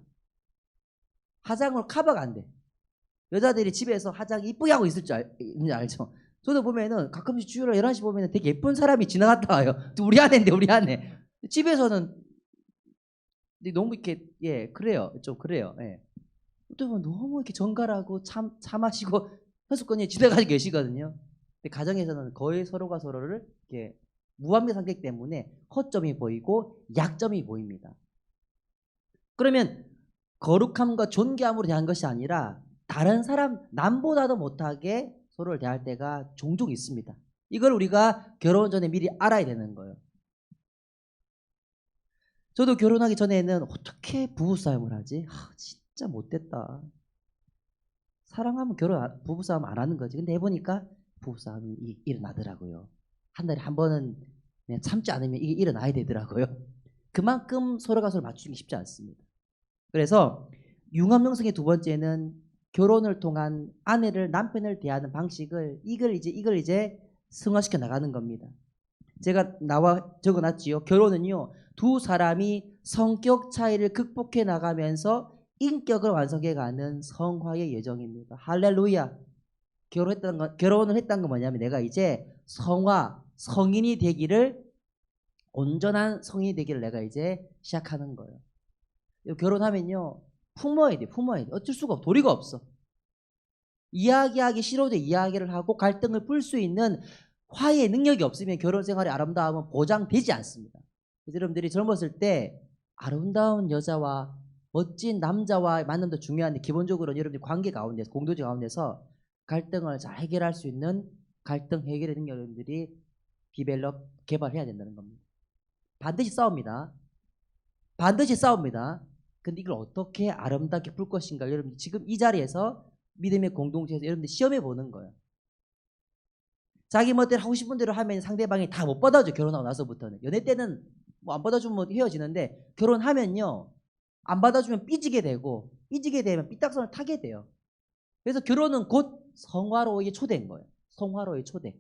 화장으로 커버가 안 돼. 여자들이 집에서 화장 이쁘게 하고 있을 줄 있는지 알죠? 저도 보면은 가끔씩 주일날 11시 보면은 되게 예쁜 사람이 지나갔다 와요. 우리 아내인데, 우리 아내. 집에서는 너무 이렇게, 예, 그래요. 좀 그래요. 예. 또 너무 이렇게 정갈하고 차 마시고 현수권이 지나가지고 계시거든요. 근데 가정에서는 거의 서로가 서로를 이렇게 무한대 상태이기 때문에 허점이 보이고 약점이 보입니다. 그러면 거룩함과 존귀함으로 대한 것이 아니라 다른 사람, 남보다도 못하게 서로를 대할 때가 종종 있습니다. 이걸 우리가 결혼 전에 미리 알아야 되는 거예요. 저도 결혼하기 전에는 어떻게 부부싸움을 하지? 진짜 못됐다. 사랑하면 부부싸움 안 하는 거지. 근데 해보니까 부부싸움이 일어나더라고요. 한 달에 한 번은 그냥 참지 않으면 이게 일어나야 되더라고요. 그만큼 서로가 서로 맞추기 쉽지 않습니다. 그래서 융합명성의 두 번째는 결혼을 통한 남편을 대하는 방식을, 이걸 이제 승화시켜 나가는 겁니다. 제가 적어놨지요. 결혼은요, 두 사람이 성격 차이를 극복해 나가면서 인격을 완성해가는 성화의 여정입니다. 할렐루야. 결혼을 했다는 건 뭐냐면, 내가 이제 성인이 되기를, 온전한 성인이 되기를 내가 이제 시작하는 거예요. 결혼하면요, 품어야 돼. 어쩔 수가 없어. 도리가 없어. 이야기하기 싫어도 이야기를 하고 갈등을 풀 수 있는 화해의 능력이 없으면 결혼 생활의 아름다움은 보장되지 않습니다. 그래서 여러분들이 젊었을 때 아름다운 여자와 멋진 남자와 만남도 중요한데, 기본적으로 여러분들 관계 가운데서, 공동체 가운데서 갈등을 잘 해결할 수 있는 갈등 해결의 능력, 여러분들이 개발해야 된다는 겁니다. 반드시 싸웁니다. 근데 이걸 어떻게 아름답게 풀 것인가, 여러분 지금 이 자리에서 믿음의 공동체에서 여러분들 시험해 보는 거예요. 자기 멋대로 하고 싶은 대로 하면 상대방이 다 못 받아줘. 결혼하고 나서부터는. 연애 때는 뭐 안 받아주면 헤어지는데, 결혼하면요, 안 받아주면 삐지게 되면 삐딱선을 타게 돼요. 그래서 결혼은 곧 성화로의 초대인 거예요. 성화로의 초대.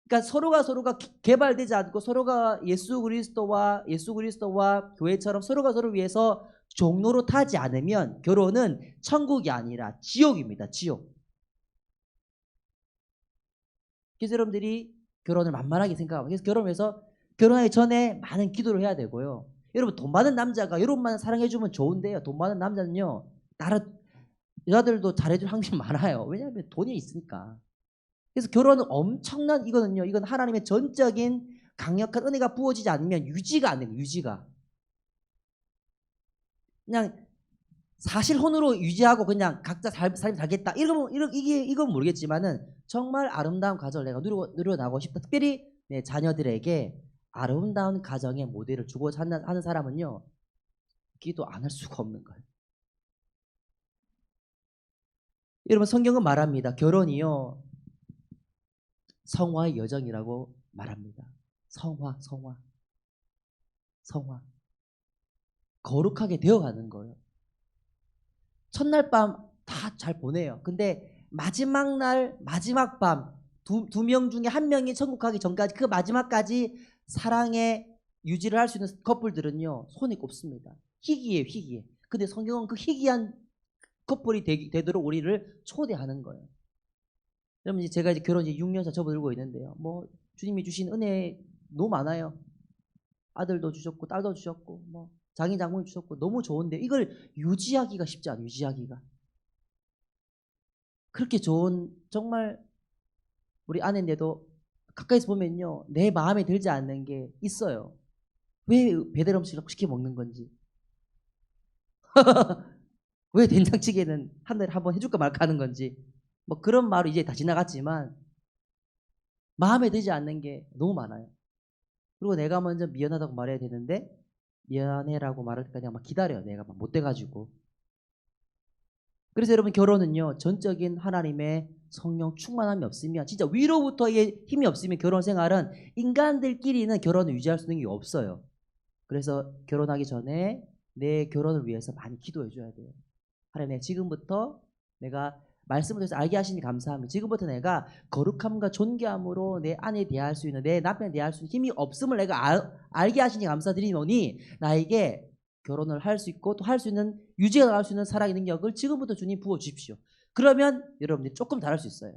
그러니까 서로가 개발되지 않고, 서로가 예수 그리스도와 교회처럼 서로가 서로를 위해서 종로로 타지 않으면 결혼은 천국이 아니라 지옥입니다. 지옥. 그래서 여러분들이 결혼을 만만하게 생각하고, 그래서 결혼하기 전에 많은 기도를 해야 되고요. 여러분, 돈 많은 남자가 여러분만 사랑해주면 좋은데요, 돈 많은 남자는요, 여자들도 잘해줄 확률이 많아요. 왜냐하면 돈이 있으니까. 그래서 결혼은 엄청난 이거는요. 이건 하나님의 전적인 강력한 은혜가 부어지지 않으면 유지가 안 돼요. 유지가. 그냥 사실혼으로 유지하고 그냥 각자 삶 살겠다. 이건 모르겠지만은 정말 아름다운 가정을 내가 누려나가고 싶다. 특별히 내 자녀들에게 아름다운 가정의 모델을 주고 하는 사람은요. 기도 안 할 수가 없는 거예요. 여러분 성경은 말합니다. 결혼이요. 성화의 여정이라고 말합니다. 성화. 거룩하게 되어가는 거예요. 첫날 밤 다 잘 보내요. 근데 마지막 날, 마지막 밤 두 명 중에 한 명이 천국 가기 전까지 그 마지막까지 사랑의 유지를 할 수 있는 커플들은요. 손이 꼽습니다. 희귀해요. 희귀해. 근데 성경은 그 희귀한 커플이 되도록 우리를 초대하는 거예요. 여러분 제가 이제 결혼 6년차 접어들고 있는데요. 뭐 주님이 주신 은혜 너무 많아요. 아들도 주셨고 딸도 주셨고 뭐 장인 장모님 주셨고 너무 좋은데 이걸 유지하기가 쉽지 않아요. 유지하기가. 그렇게 좋은 정말 우리 아내인데도 가까이서 보면요. 내 마음에 들지 않는 게 있어요. 왜 배달 음식을 시켜 먹는 건지. 왜 된장찌개는 한 달에 한 번 해줄까 말까 하는 건지. 뭐 그런 말은 이제 다 지나갔지만 마음에 들지 않는 게 너무 많아요. 그리고 내가 먼저 미안하다고 말해야 되는데 미안해라고 말할 때까지 막 기다려요. 내가 막 못돼가지고. 그래서 여러분 결혼은요. 전적인 하나님의 성령 충만함이 없으면 진짜 위로부터의 힘이 없으면 결혼 생활은 인간들끼리는 결혼을 유지할 수 있는 게 없어요. 그래서 결혼하기 전에 내 결혼을 위해서 많이 기도해 줘야 돼요. 하나님 지금부터 내가 말씀을 통해서 알게 하시니 감사합니다. 지금부터 내가 거룩함과 존귀함으로 내 아내에 대할 수 있는 내 남편에 대할 수 있는 힘이 없음을 내가 알게 하시니 감사드리노니 나에게 결혼을 할 수 있고 또 할 수 있는 유지해 나갈 수 있는 사랑의 능력을 지금부터 주님 부어 주십시오. 그러면 여러분들이 조금 잘할 수 있어요.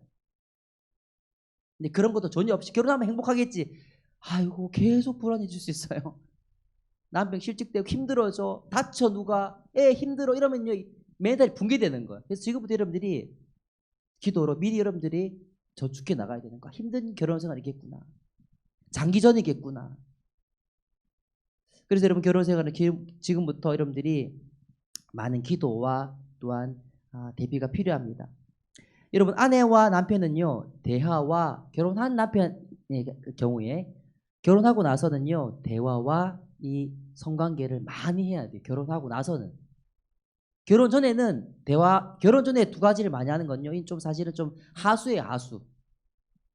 근데 그런 것도 전혀 없이 결혼하면 행복하겠지. 아이고 계속 불안해질 수 있어요. 남편 실직되고 힘들어져 다쳐 누가 애 힘들어 이러면요 매달 붕괴되는 거예요. 그래서 지금부터 여러분들이 기도로 미리 여러분들이 저축해 나가야 되는 거야. 힘든 결혼 생활이겠구나. 장기전이겠구나. 그래서 여러분 결혼 생활은 지금부터 여러분들이 많은 기도와 또한 대비가 필요합니다. 여러분 아내와 남편은요 대화와 결혼한 남편의 경우에 결혼하고 나서는요 대화와 이 성관계를 많이 해야 돼요. 결혼하고 나서는. 결혼 전에는 결혼 전에 두 가지를 많이 하는 건요. 좀 사실은 좀 하수예요, 하수.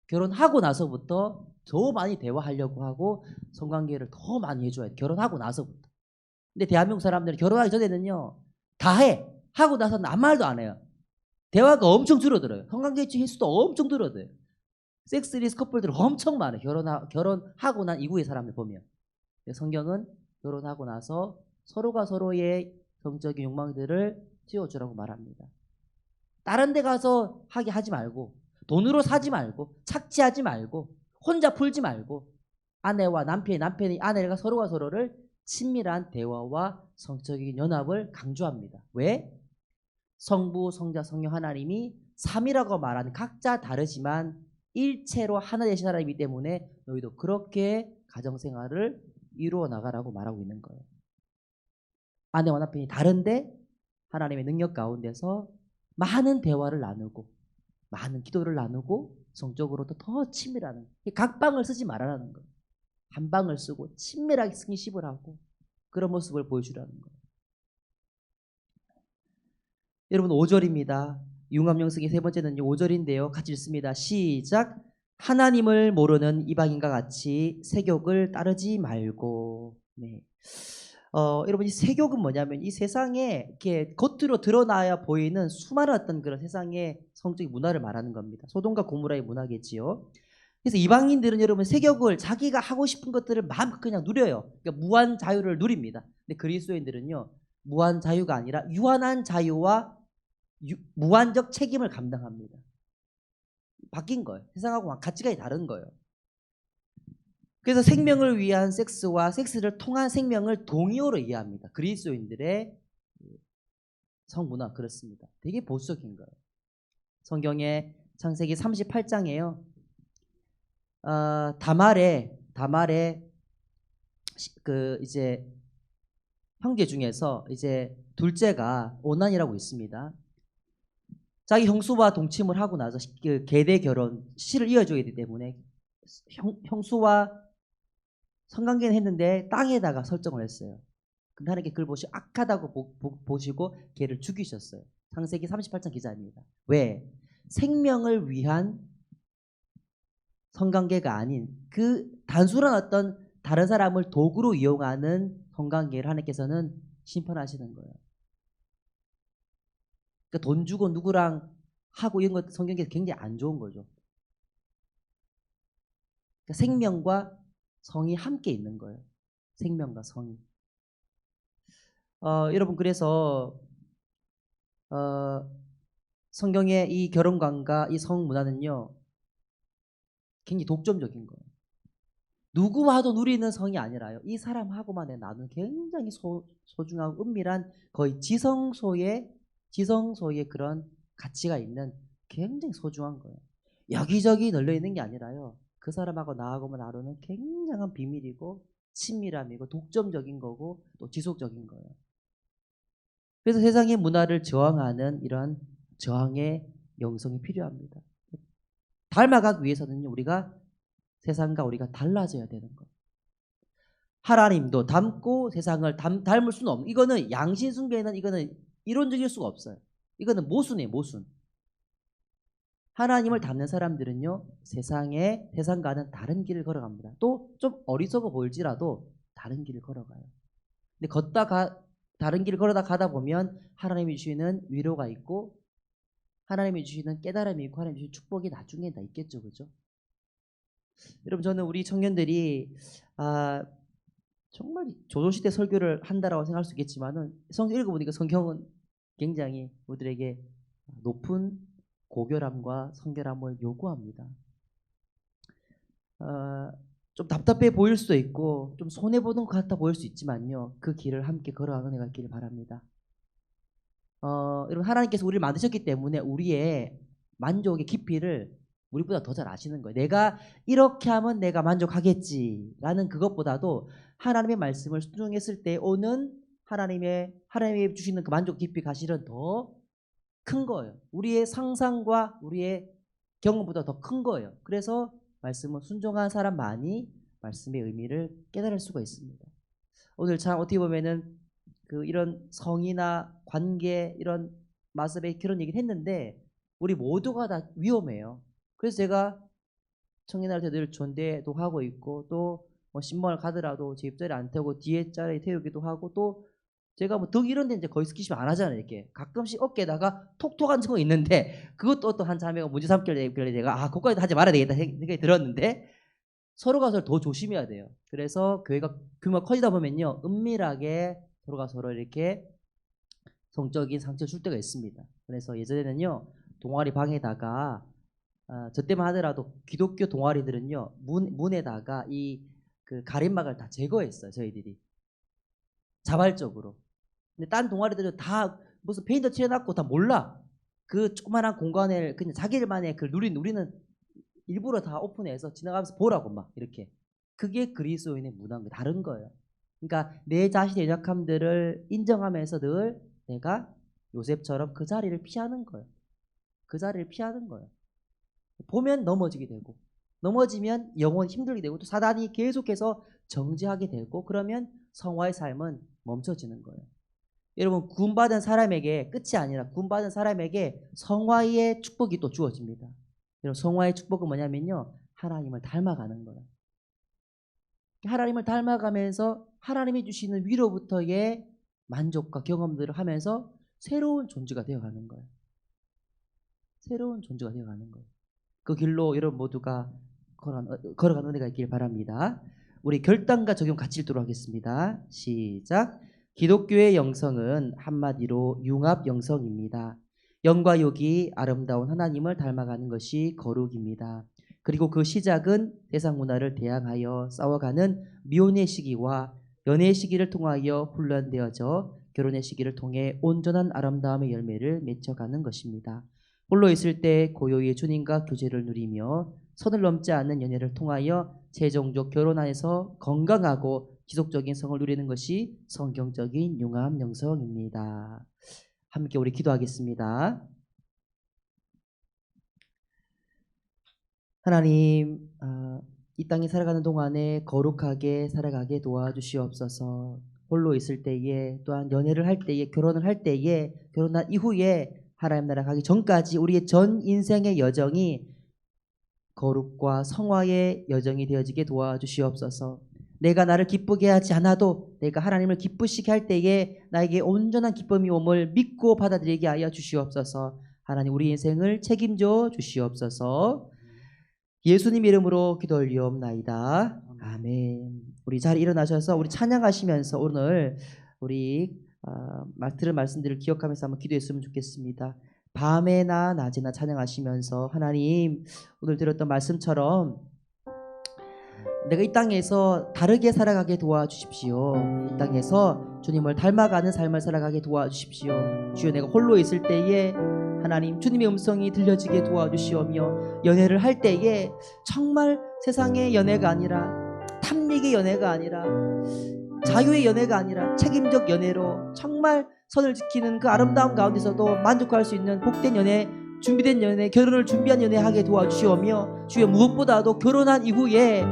결혼하고 나서부터 더 많이 대화하려고 하고 성관계를 더 많이 해줘야 돼. 결혼하고 나서부터. 근데 대한민국 사람들은 결혼하기 전에는요. 다 해. 하고 나서는 아무 말도 안 해요. 대화가 엄청 줄어들어요. 성관계 횟수도 엄청 줄어들어요. 섹스리스 커플들 엄청 많아요. 결혼하고 난 이후의 사람들 보면. 성경은 결혼하고 나서 서로가 서로의 성적인 욕망들을 채워주라고 말합니다. 다른 데 가서 하지 말고 돈으로 사지 말고 착취하지 말고 혼자 풀지 말고 아내와 남편이 아내가 서로가 서로를 친밀한 대화와 성적인 연합을 강조합니다. 왜? 성부, 성자, 성령 하나님이 삼위라고 말하는 각자 다르지만 일체로 하나 되신 하나님이기 때문에 너희도 그렇게 가정생활을 이루어 나가라고 말하고 있는 거예요. 아내와 남편이 다른데 하나님의 능력 가운데서 많은 대화를 나누고 많은 기도를 나누고 성적으로도 더 친밀하는 각 방을 쓰지 말아라는 거예요. 한 방을 쓰고 친밀하게 스킨십을 하고 그런 모습을 보여주라는 거예요. 여러분 5절입니다. 융합영성의 세 번째는요 5절인데요. 같이 읽습니다. 시작. 하나님을 모르는 이방인과 같이 세욕을 따르지 말고. 네. 여러분 이 세욕은 뭐냐면 이 세상에 이렇게 겉으로 드러나야 보이는 수많은 어떤 그런 세상의 성적인 문화를 말하는 겁니다. 소돔과 고모라의 문화겠지요. 그래서 이방인들은 여러분 세욕을 자기가 하고 싶은 것들을 마음껏 그냥 누려요. 그러니까 무한 자유를 누립니다. 근데 그리스도인들은요 무한 자유가 아니라 유한한 자유와 무한적 책임을 감당합니다. 바뀐 거예요. 세상하고 가치가 다른 거예요. 그래서 생명을 위한 섹스와 섹스를 통한 생명을 동의어로 이해합니다. 그리스도인들의 성문화 그렇습니다. 되게 보수적인 거예요. 성경의 창세기 38장에요. 다말의 그 이제 형제 중에서 이제 둘째가 오난이라고 있습니다. 자기 형수와 동침을 하고 나서 그 계대 결혼 씨를 이어줘야 되기 때문에 형수와 성관계는 했는데 땅에다가 설정을 했어요. 근데 하나님께 그걸 보시고 악하다고 보시고 걔를 죽이셨어요. 창세기 38장 기자입니다. 왜? 생명을 위한 성관계가 아닌 그 단순한 어떤 다른 사람을 도구로 이용하는 성관계를 하나님께서는 심판하시는 거예요. 그러니까 돈 주고 누구랑 하고 이런 것 성경에서 굉장히 안 좋은 거죠. 그러니까 생명과 성이 함께 있는 거예요. 생명과 성이. 여러분 그래서 성경의 이 결혼관과 이 성문화는요 굉장히 독점적인 거예요. 누구와도 누리는 성이 아니라요. 이 사람하고만의 나누는 굉장히 소중하고 은밀한 거의 지성소의 그런 가치가 있는 굉장히 소중한 거예요. 여기저기 널려 있는 게 아니라요. 그 사람하고 나하고만 나누는 굉장한 비밀이고 친밀함이고 독점적인 거고 또 지속적인 거예요. 그래서 세상의 문화를 저항하는 이러한 저항의 영성이 필요합니다. 닮아가기 위해서는요. 우리가 세상과 우리가 달라져야 되는 거예요. 하나님도 닮고 세상을 닮을 수는 없는 이거는 양신 숭배는 이거는 이론적일 수가 없어요. 이거는 모순이에요. 모순. 하나님을 닮는 사람들은요. 세상과는 다른 길을 걸어갑니다. 또 좀 어리석어 보일지라도 다른 길을 걸어가요. 근데 다른 길을 걸어다 가다 보면 하나님이 주시는 위로가 있고 하나님이 주시는 깨달음이 있고 하나님이 주시는 축복이 나중에 다 있겠죠. 그죠? 여러분 저는 우리 청년들이 정말 조선시대 설교를 한다라고 생각할 수 있겠지만은 성경 읽어보니까 성경은 굉장히 우리들에게 높은 고결함과 성결함을 요구합니다. 좀 답답해 보일 수도 있고 좀 손해보는 것 같아 보일 수 있지만요. 그 길을 함께 걸어가는 애가 있기를 바랍니다. 여러분 하나님께서 우리를 만드셨기 때문에 우리의 만족의 깊이를 우리보다 더 잘 아시는 거예요. 내가 이렇게 하면 내가 만족하겠지라는 그것보다도 하나님의 말씀을 순종했을 때 오는 하나님의 주시는 그 만족 깊이가 사실은 더 큰 거예요. 우리의 상상과 우리의 경험보다 더 큰 거예요. 그래서 말씀을 순종한 사람만이 말씀의 의미를 깨달을 수가 있습니다. 오늘 참 어떻게 보면은 이런 성이나 관계 이런 마습의 그런 얘기를 했는데 우리 모두가 다 위험해요. 그래서 제가 청년할 때 늘 존대도 하고 있고 또 신방을 가더라도 제 옆자리 안 태우고 뒤에 자리에 태우기도 하고 또 제가 등 이런 데 이제 거의 스킨십 안 하잖아요. 이렇게 가끔씩 어깨에다가 톡톡한 적은 있는데 그것도 또 한 자매가 문제 삼길래 제가 그거까지 하지 말아야 되겠다 생각이 들었는데 서로가 서로 더 조심해야 돼요. 그래서 교회가 규모가 커지다 보면요 은밀하게 서로가 서로 이렇게 성적인 상처를 줄 때가 있습니다. 그래서 예전에는요 동아리 방에다가 저 때만 하더라도 기독교 동아리들은요 문에다가 그 가림막을 다 제거했어요. 저희들이 자발적으로. 근데 딴 동아리들은 다 무슨 페인트 칠해놨고 다 몰라. 그 조그만한 공간을 그냥 자기들만의 그 우리는 일부러 다 오픈해서 지나가면서 보라고 막 이렇게. 그게 그리스도인의 문화인 게 다른 거예요. 그러니까 내 자신의 연약함들을 인정하면서 늘 내가 요셉처럼 그 자리를 피하는 거예요. 그 자리를 피하는 거예요. 보면 넘어지게 되고 넘어지면 영혼이 힘들게 되고 또 사단이 계속해서 정죄하게 되고 그러면 성화의 삶은 멈춰지는 거예요. 여러분 구원받은 사람에게 끝이 아니라 구원받은 사람에게 성화의 축복이 또 주어집니다. 여러분 성화의 축복은 뭐냐면요. 하나님을 닮아가는 거예요. 하나님을 닮아가면서 하나님이 주시는 위로부터의 만족과 경험들을 하면서 새로운 존재가 되어가는 거예요. 새로운 존재가 되어가는 거예요. 그 길로 여러분 모두가 걸어가는 은혜가 있길 바랍니다. 우리 결단과 적용 같이 읽도록 하겠습니다. 시작. 기독교의 영성은 한마디로 융합 영성입니다. 영과 육이 아름다운 하나님을 닮아가는 것이 거룩입니다. 그리고 그 시작은 세상 문화를 대항하여 싸워가는 미혼의 시기와 연애의 시기를 통하여 훈련되어져 결혼의 시기를 통해 온전한 아름다움의 열매를 맺혀가는 것입니다. 홀로 있을 때 고요히 주님과 교제를 누리며 선을 넘지 않는 연애를 통하여 최종적 결혼 안에서 건강하고 지속적인 성을 누리는 것이 성경적인 융합 영성입니다. 함께 우리 기도하겠습니다. 하나님, 이 땅에 살아가는 동안에 거룩하게 살아가게 도와주시옵소서. 홀로 있을 때에, 또한 연애를 할 때에, 결혼을 할 때에, 결혼한 이후에 하나님 나라 가기 전까지 우리의 전 인생의 여정이 거룩과 성화의 여정이 되어지게 도와주시옵소서. 내가 나를 기쁘게 하지 않아도 내가 하나님을 기쁘시게 할 때에 나에게 온전한 기쁨이 옴을 믿고 받아들이게 하여 주시옵소서. 하나님, 우리 인생을 책임져 주시옵소서. 예수님 이름으로 기도 올리옵나이다. 아멘. 우리 잘 일어나셔서 우리 찬양하시면서 오늘 우리 들은 말씀들을 기억하면서 한번 기도했으면 좋겠습니다. 밤에나 낮에나 찬양하시면서 하나님, 오늘 들었던 말씀처럼 내가 이 땅에서 다르게 살아가게 도와주십시오. 이 땅에서 주님을 닮아가는 삶을 살아가게 도와주십시오. 주여, 내가 홀로 있을 때에 하나님 주님의 음성이 들려지게 도와주시오며, 연애를 할 때에 정말 세상의 연애가 아니라, 탐닉의 연애가 아니라, 자유의 연애가 아니라 책임적 연애로 정말 선을 지키는 그 아름다움 가운데서도 만족할 수 있는 복된 연애, 준비된 연애, 결혼을 준비한 연애 하게 도와주시오며, 주여, 무엇보다도 결혼한 이후에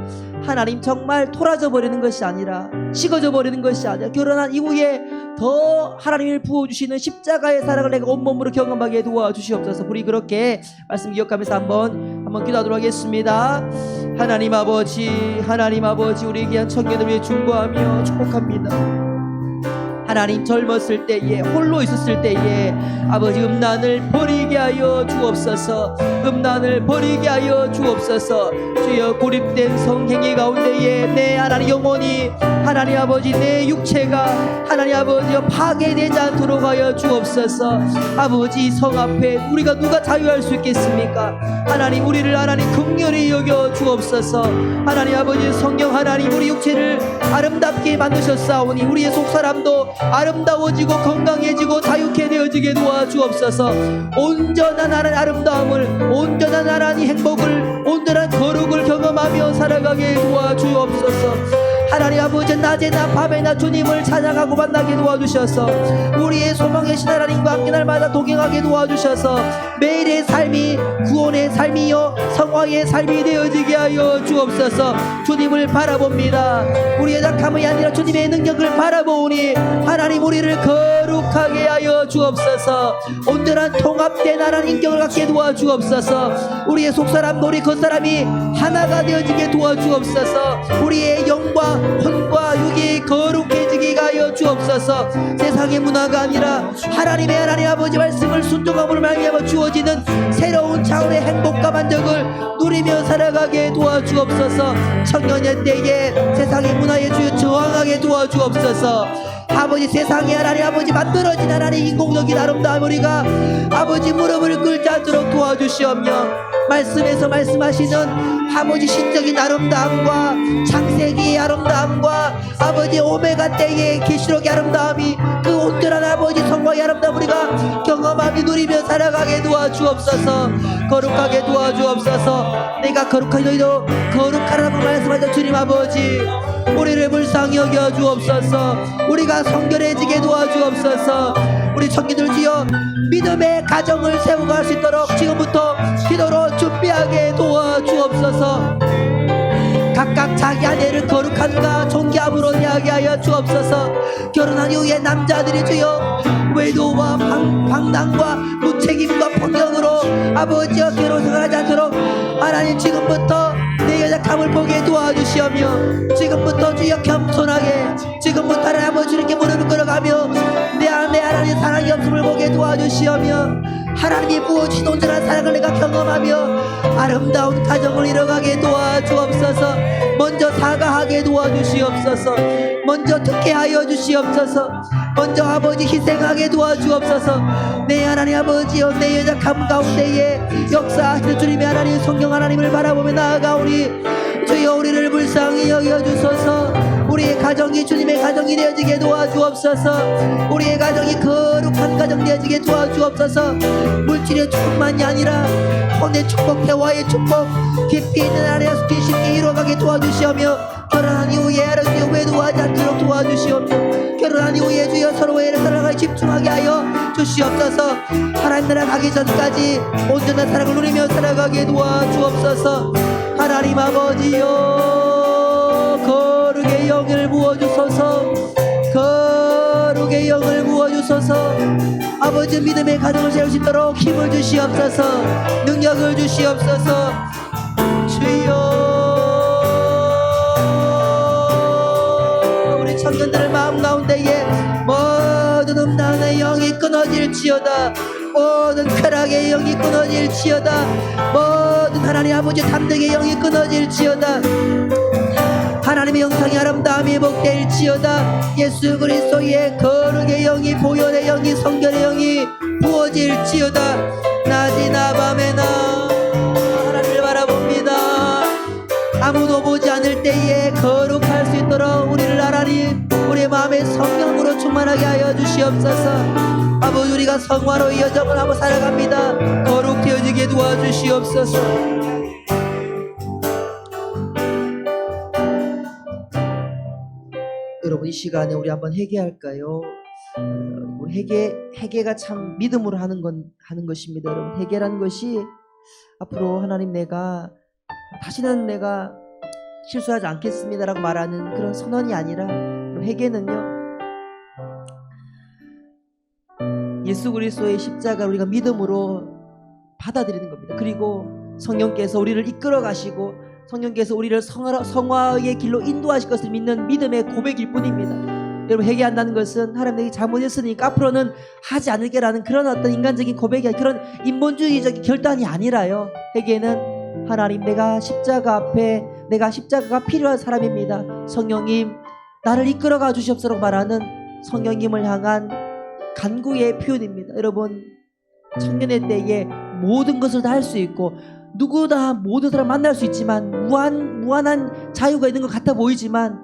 하나님 정말 토라져 버리는 것이 아니라, 식어져 버리는 것이 아니라, 결혼한 이후에 더 하나님을 부어주시는 십자가의 사랑을 내가 온몸으로 경험하게 도와주시옵소서. 우리 그렇게 말씀 기억하면서 한번 기도하도록 하겠습니다. 하나님 아버지, 우리 귀한 청년을 위해 중보하며 축복합니다. 하나님, 젊었을 때에, 홀로 있었을 때에 아버지 음란을 버리게 하여 주옵소서. 음란을 버리게 하여 주옵소서. 주여, 고립된 성행위 가운데에 내 하나님 영혼이, 하나님 아버지 내 육체가 하나님 아버지 파괴되지 않도록 하여 주옵소서. 아버지, 성 앞에 우리가 누가 자유할 수 있겠습니까? 하나님, 우리를 하나님 긍휼히 여겨 주옵소서. 하나님 아버지, 성령 하나님, 우리 육체를 아름답게 만드셨사오니 우리의 속사람도 아름다워지고 건강해지고 자유케 되어지게 도와주옵소서. 온전한 하나님의 아름다움을, 온전한 하나님의 행복을, 온전한 거룩을 경험하며 살아가게 도와주옵소서. 하나님 아버지, 낮에나 밤에나 주님을 찬양하고 만나게 도와주셔서 우리의 소망이신 하나님과 함께 날마다 동행하게 도와주셔서 매일의 삶이 구원의 삶이요 성화의 삶이 되어지게 하여 주옵소서. 주님을 바라봅니다. 우리의 약함이 아니라 주님의 능력을 바라보니 하나님, 우리를 거룩하게 하여 주옵소서. 온전한 통합된 하나님 인격을 갖게 도와주옵소서. 우리의 속사람도 우리 겉사람이 하나가 되어지게 도와주옵소서. 우리의 영과 혼과 육이 거룩해지게 하여 주옵소서. 세상의 문화가 아니라 하나님의 하나님 아버지 말씀을 순종함으로 말미암아 주어지는 새로운 차원의 행복과 만족을 누리며 살아가게 도와주옵소서. 청년의 때에 세상의 문화에 주여 저항하게 도와주옵소서. 아버지, 세상에 하나님 아버지 만들어진 하나님 인공적인 아름다움 우리가 아버지 무릎을 꿇지 않도록 도와주시오며, 말씀에서 말씀하시는 아버지 신적인 아름다움과 창세기의 아름다움과 아버지 오메가 때의 계시록의 아름다움이 그 온전한 아버지 성화의 아름다움 우리가 경험하며 누리며 살아가게 도와주옵소서. 거룩하게 도와주옵소서. 내가 거룩하니 너희도 거룩하라고 말씀하셨 주님 아버지, 우리를 불쌍히 여겨 주옵소서. 우리가 성결해지게 도와주옵소서. 우리 청년들 주여, 믿음의 가정을 세워갈 수 있도록 지금부터 기도로 준비하게 도와주옵소서. 각각 자기 아내를 거룩함과 존귀함으로 대하게 하여 주옵소서. 결혼한 이후에 남자들이 주여 외도와 방랑과 무책임과 폭력으로 아버지와 결혼생활 하지 않도록 하나님 지금부터 내 연약함을 보게 도와주시오며, 지금부터 주여 겸손하게, 지금부터 하나님 아버지께 무릎을 꿇어가며 내 안에 하나님의 사랑이 없음을 보게 도와주시오며, 하나님이 부어주신 온전한 사랑을 내가 경험하며 아름다운 가정을 이뤄가게 도와주옵소서. 먼저 사과하게 도와주시옵소서. 먼저 듣게 하여 주시옵소서. 먼저 아버지 희생하게 도와주옵소서. 내 하나님 아버지여, 내 연약함 가운데에 역사하시는 주님의 하나님 성령 하나님을 바라보며 나아가오니 주여, 우리를 불쌍히 여겨주소서. 우리의 가정이 주님의 가정이 되어지게 도와주옵소서. 우리의 가정이 거룩한 가정 되어지게 도와주옵소서. 물질의 축복만이 아니라 혼의 축복, 대화의 축복, 깊이 있는 안에 깊이 쉽게 이루어가게 도와주시오며, 결혼한 이후에 주여 외도하지 않도록 도와주시오며, 결혼한 이후에 주여 서로의 사랑을 집중하게 하여 주시옵소서. 하나님 나라 가기 전까지 온전한 사랑을 누리며 살아가게 도와주옵소서. 하나님 아버지여, 거룩의 영을 부어주소서. 거룩의 영을 부어주소서. 아버지 믿음의 가정을 세울 수 있도록 힘을 주시옵소서. 능력을 주시옵소서. 주여, 우리 청년들의 마음 가운데에 모든 음란의 영이 끊어질지어다. 모든 쾌락의 영이 끊어질지어다. 모든 하나님 아버지 탐욕의 영이 끊어질지어다. 하나님의 영상이 아름다움이 회복될지어다. 예수 그리스도의 거룩의 영이, 보혈의 영이, 성결의 영이 부어질지어다. 낮이나 밤에나 하나님을 바라봅니다. 아무도 보지 않을 때에 거룩할 수 있도록 우리를 하나님, 우리의 마음에 성령으로 충만하게 하여 주시옵소서. 아버지, 우리가 성화로의 여정을 하고 살아갑니다. 거룩되어지게 도와주시옵소서. 여러분, 이 시간에 우리 한번 회개할까요? 우리 회개가 참 믿음으로 하는 것입니다. 여러분, 회개라는 것이 앞으로 하나님, 다시는 내가 실수하지 않겠습니다라고 말하는 그런 선언이 아니라, 회개는요, 예수 그리스도의 십자가를 우리가 믿음으로 받아들이는 겁니다. 그리고 성령께서 우리를 이끌어 가시고 성령께서 우리를 성화의 길로 인도하실 것을 믿는 믿음의 고백일 뿐입니다. 여러분, 회개한다는 것은 하나님, 내가 잘못했으니까 앞으로는 하지 않을게라는 그런 어떤 인간적인 고백이, 그런 인본주의적인 결단이 아니라요, 회개는 하나님, 내가 십자가가 필요한 사람입니다. 성령님, 나를 이끌어가 주시옵소서 말하는 성령님을 향한 간구의 표현입니다. 여러분, 청년의 때에 모든 것을 다 할 수 있고 누구나 모든 사람 만날 수 있지만 무한한 자유가 있는 것 같아 보이지만,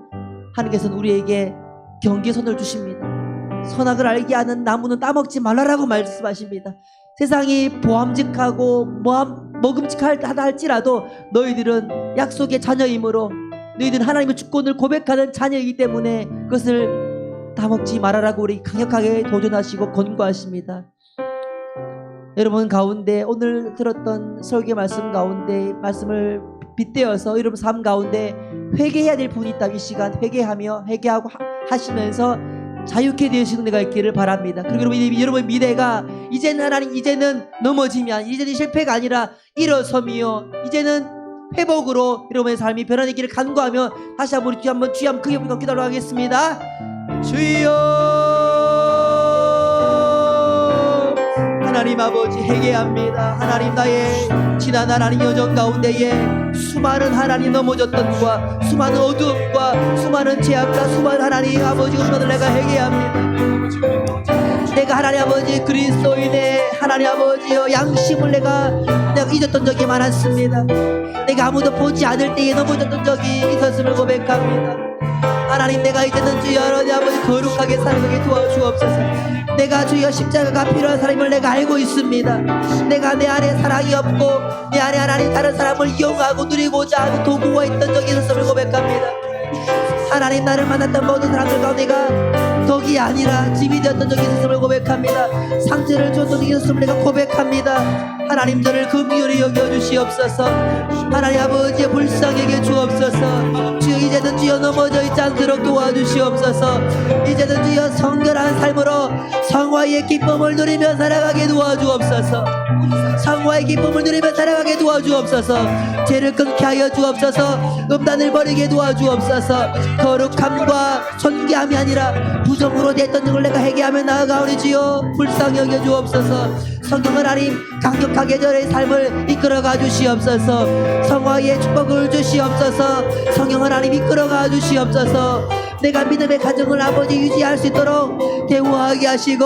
하나님께서는 우리에게 경계선을 주십니다. 선악을 알게 하는 나무는 따먹지 말라라고 말씀하십니다. 세상이 보암직하고 먹음직하다 할지라도 너희들은 약속의 자녀이므로, 너희들은 하나님의 주권을 고백하는 자녀이기 때문에 그것을 따먹지 말아라고 우리 강력하게 도전하시고 권고하십니다. 여러분 가운데 오늘 들었던 설교 말씀 가운데 말씀을 빗대어서 여러분 삶 가운데 회개해야 될 분이 있다면 이 시간 회개하고 하시면서 자유케 되시는 데가 있기를 바랍니다. 그리고 여러분 미래가 이제는 넘어지면, 이제는 실패가 아니라 일어섬이요, 이제는 회복으로 여러분의 삶이 변화되기를 간구하며 다시 한번 주여 한번 크게 부르고 기도하러 하겠습니다. 주여, 하나님 아버지 회개합니다. 하나님, 나의 지난 하나님 여정 가운데에 수많은 하나님 넘어졌던 것과 수많은 어두움과 수많은 죄악과 수많은 하나님 아버지 것을 내가 회개합니다. 내가 하나님 아버지 그리스도인의 하나님 아버지여 양심을 내가 잊었던 적이 많았습니다. 내가 아무도 보지 않을 때에 넘어졌던 적이 있었음을 고백합니다. 하나님, 내가 이제는 주여 하나님 아버지 거룩하게 살아가게 도와주옵소서. 내가 주여 십자가가 필요한 사람임을 내가 알고 있습니다. 내가 내 안에 사랑이 없고 내 안에 하나님 다른 사람을 이용하고 누리고자 하는 도구가 있던 적이 있었음을 고백합니다. 하나님, 나를 만났던 모든 사람들 가운데 내가 덕이 아니라 집이 되었던 적이 있었음을 고백합니다. 상처를 줬던 적이 있었음을 내가 고백합니다. 하나님, 저를 긍휼히 여겨주시옵소서. 하나님 아버지의 불쌍하게 주옵소서. 주여, 이제는 주여 넘어져 있지 않도록 도와주시옵소서. 이제는 주여 성결한 삶으로 성화의 기쁨을 누리며 살아가게 도와주옵소서. 성화의 기쁨을 누리며 살아가게 도와주옵소서. 죄를 끊게 하여 주옵소서. 음란을 버리게 도와주옵소서. 거룩함과 존귀함이 아니라 부정으로 됐던 적을 내가 회개하며 나아가오리지요. 불쌍히 여겨 주옵소서. 성령 하나님, 강력하게 저의 삶을 이끌어가 주시옵소서. 성화의 축복을 주시옵소서. 성령 하나님 이끌어가 주시옵소서. 내가 믿음의 가정을 아버지 유지할 수 있도록 대우하게 하시고,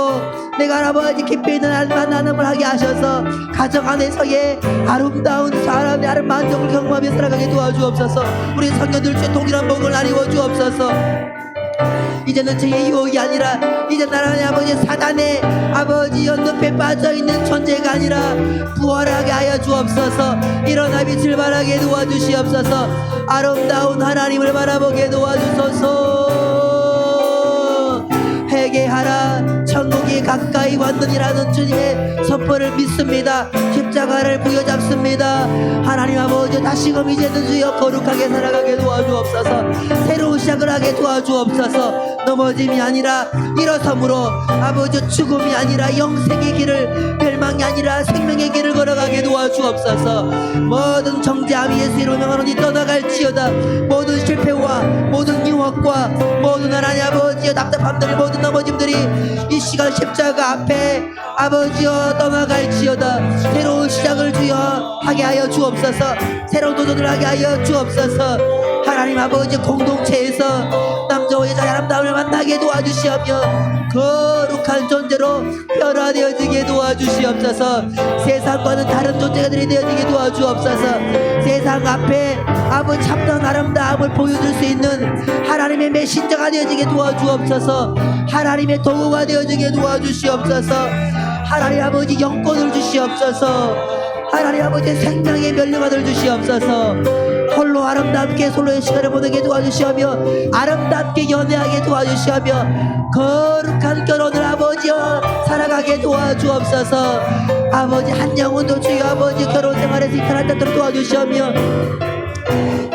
내가 아버지 깊이 있는 만남을 하게 하셔서 가정 안에서의 아름다운 사람의 아름다운 만족을 경험하며 살아가게 도와주옵소서. 우리 성년들 주의 동일한 복을 나누어 주옵소서. 이제는 저의 유혹이 아니라 이제 나라의 아버지 사단의 아버지 연늪에 빠져있는 존재가 아니라 부활하게 하여 주옵소서. 일어나 빛을 발하게 도와주시옵소서. 아름다운 하나님을 바라보게 도와주소서. 회개하라, 천국이 가까이 왔느니라는 주님의 선포를 믿습니다. 십자가를 부여잡습니다. 하나님 아버지 다시금 이제는 주여 거룩하게 살아가게 도와주옵소서. 새로운 시작을 하게 도와주옵소서. 넘어짐이 아니라 일어섬으로 아버지 죽음이 아니라 영생의 길을, 멸망이 아니라 생명의 길을 걸어가게 도와주옵소서. 모든 정죄함이 예수 이름으로 명하노니 떠나갈지어다. 모든 실패와 모든 유혹과 모든 하나님 아버지여 답답함들, 모든 넘어짐들이 이 시간 십자가 앞에 아버지여 떠나갈지어다. 새로운 시작을 주여 하게 하여 주옵소서. 새로운 도전을 하게 하여 주옵소서. 하나님 아버지 공동체에서 남자와 여자의 아름다움을 만나게 도와주시오며 거룩한 존재로 변화되어지게 도와주시옵소서. 세상과는 다른 존재들이 되어지게 도와주옵소서. 세상 앞에 아버지 참다운 아름다움을 보여줄 수 있는 하나님의 메신저가 되어지게 도와주옵소서. 하나님의 도구가 되어지게 도와주시옵소서. 하나님 아버지 영권을 주시옵소서. 하나님 아버지 생명의 면류관을 주시옵소서. 홀로 아름답게 솔로의 시간을 보내게 도와주시오며 아름답게 연애하게 도와주시오며 거룩한 결혼을 아버지여 살아가게 도와주옵소서. 아버지 한 영혼도 주여 아버지 결혼 생활에서 이탈할 때도록 도와주시오며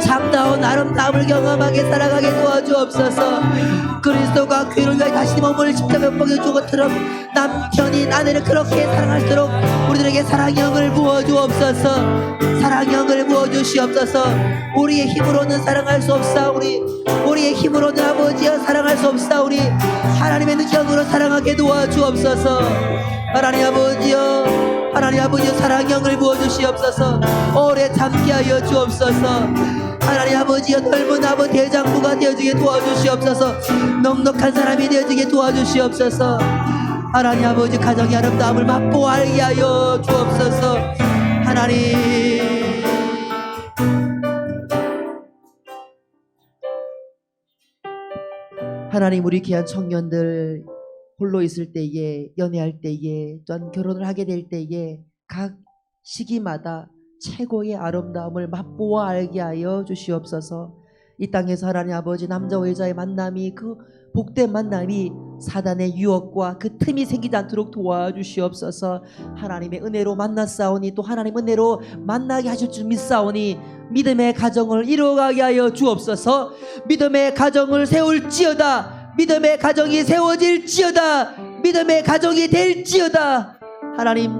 참다운 아름다움을 경험하게 살아가게 도와주옵소서. 그리스도가 귀를 위하여 다시 몸을 십자가에 못 박여 주고 것처럼 남편이 아내를 그렇게 사랑할수록 우리들에게 사랑의 영을 부어주옵소서. 사랑의 영을 부어주시옵소서. 우리의 힘으로는 사랑할 수 없사오니 우리의 힘으로는 아버지여 사랑할 수 없사오니 하나님의 능력으로 사랑하게 도와주옵소서. 하나님 아버지여, 하나님 아버지여 사랑의 영을 부어주시옵소서. 오래 참게 하여 주옵소서. 하나님 아버지여 넓은 아버지 대장부가 되어지게 도와주시옵소서. 넉넉한 사람이 되어지게 도와주시옵소서. 하나님 아버지 가정의 아름다움을 맛보아하게 하여 주옵소서. 하나님 하나님 우리 귀한 청년들 홀로 있을 때에 연애할 때에 또한 결혼을 하게 될 때에 각 시기마다 최고의 아름다움을 맛보아 알게 하여 주시옵소서. 이 땅에서 하나님 아버지 남자와 여자의 만남이 그 복된 만남이 사단의 유혹과 그 틈이 생기지 않도록 도와주시옵소서. 하나님의 은혜로 만났사오니 또 하나님 은혜로 만나게 하실 줄 믿사오니 믿음의 가정을 이루어가게 하여 주옵소서. 믿음의 가정을 세울지어다. 믿음의 가정이 세워질지어다. 믿음의 가정이 될지어다. 하나님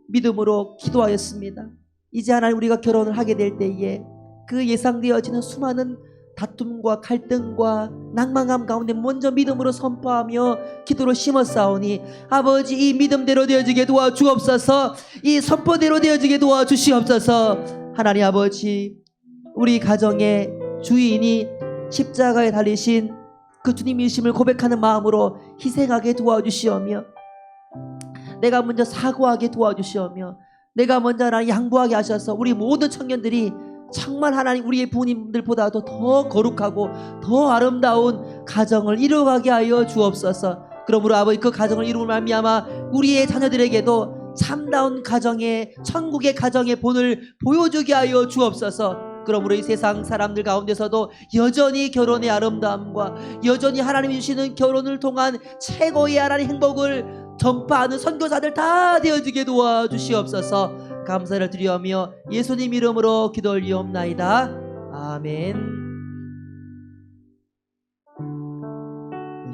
믿음으로 기도하였습니다. 이제 하나님 우리가 결혼을 하게 될 때에 그 예상되어지는 수많은 다툼과 갈등과 낭망함 가운데 먼저 믿음으로 선포하며 기도로 심었사오니 아버지 이 믿음대로 되어지게 도와주옵소서. 이 선포대로 되어지게 도와주시옵소서. 하나님 아버지 우리 가정의 주인이 십자가에 달리신 그 주님이심을 고백하는 마음으로 희생하게 도와주시오며 내가 먼저 사고하게 도와주시오며 내가 먼저 하나님 양보하게 하셔서 우리 모든 청년들이 정말 하나님 우리의 부모님들보다도 더 거룩하고 더 아름다운 가정을 이루어가게 하여 주옵소서. 그러므로 아버지 그 가정을 이루므로 말미암아 우리의 자녀들에게도 참다운 가정의 천국의 가정의 본을 보여주게 하여 주옵소서. 그러므로 이 세상 사람들 가운데서도 여전히 결혼의 아름다움과 여전히 하나님이 주시는 결혼을 통한 최고의 하나님 행복을 전파하는 선교사들 다 되어지게 도와주시옵소서. 감사를 드리오며 예수님 이름으로 기도 올리옵나이다. 아멘.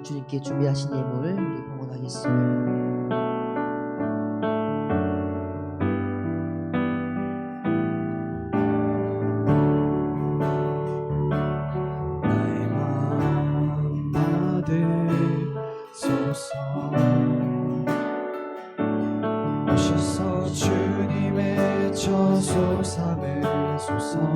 주님께 준비하신 예물 우리 봉헌하겠습니다. 오셔서 주님의 저소 삼으소서.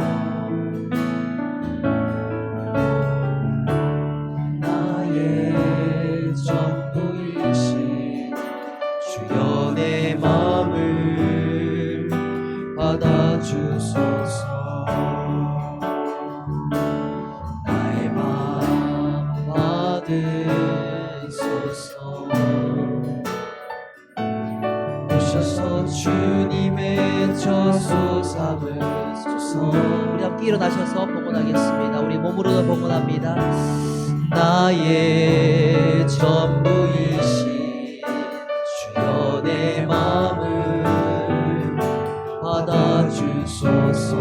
저 소 삼으소서. 우리 함께 일어나셔서 봉헌하겠습니다. 우리 몸으로도 봉헌합니다. 나의 전부이신 주여 내 마음을 받아주소서.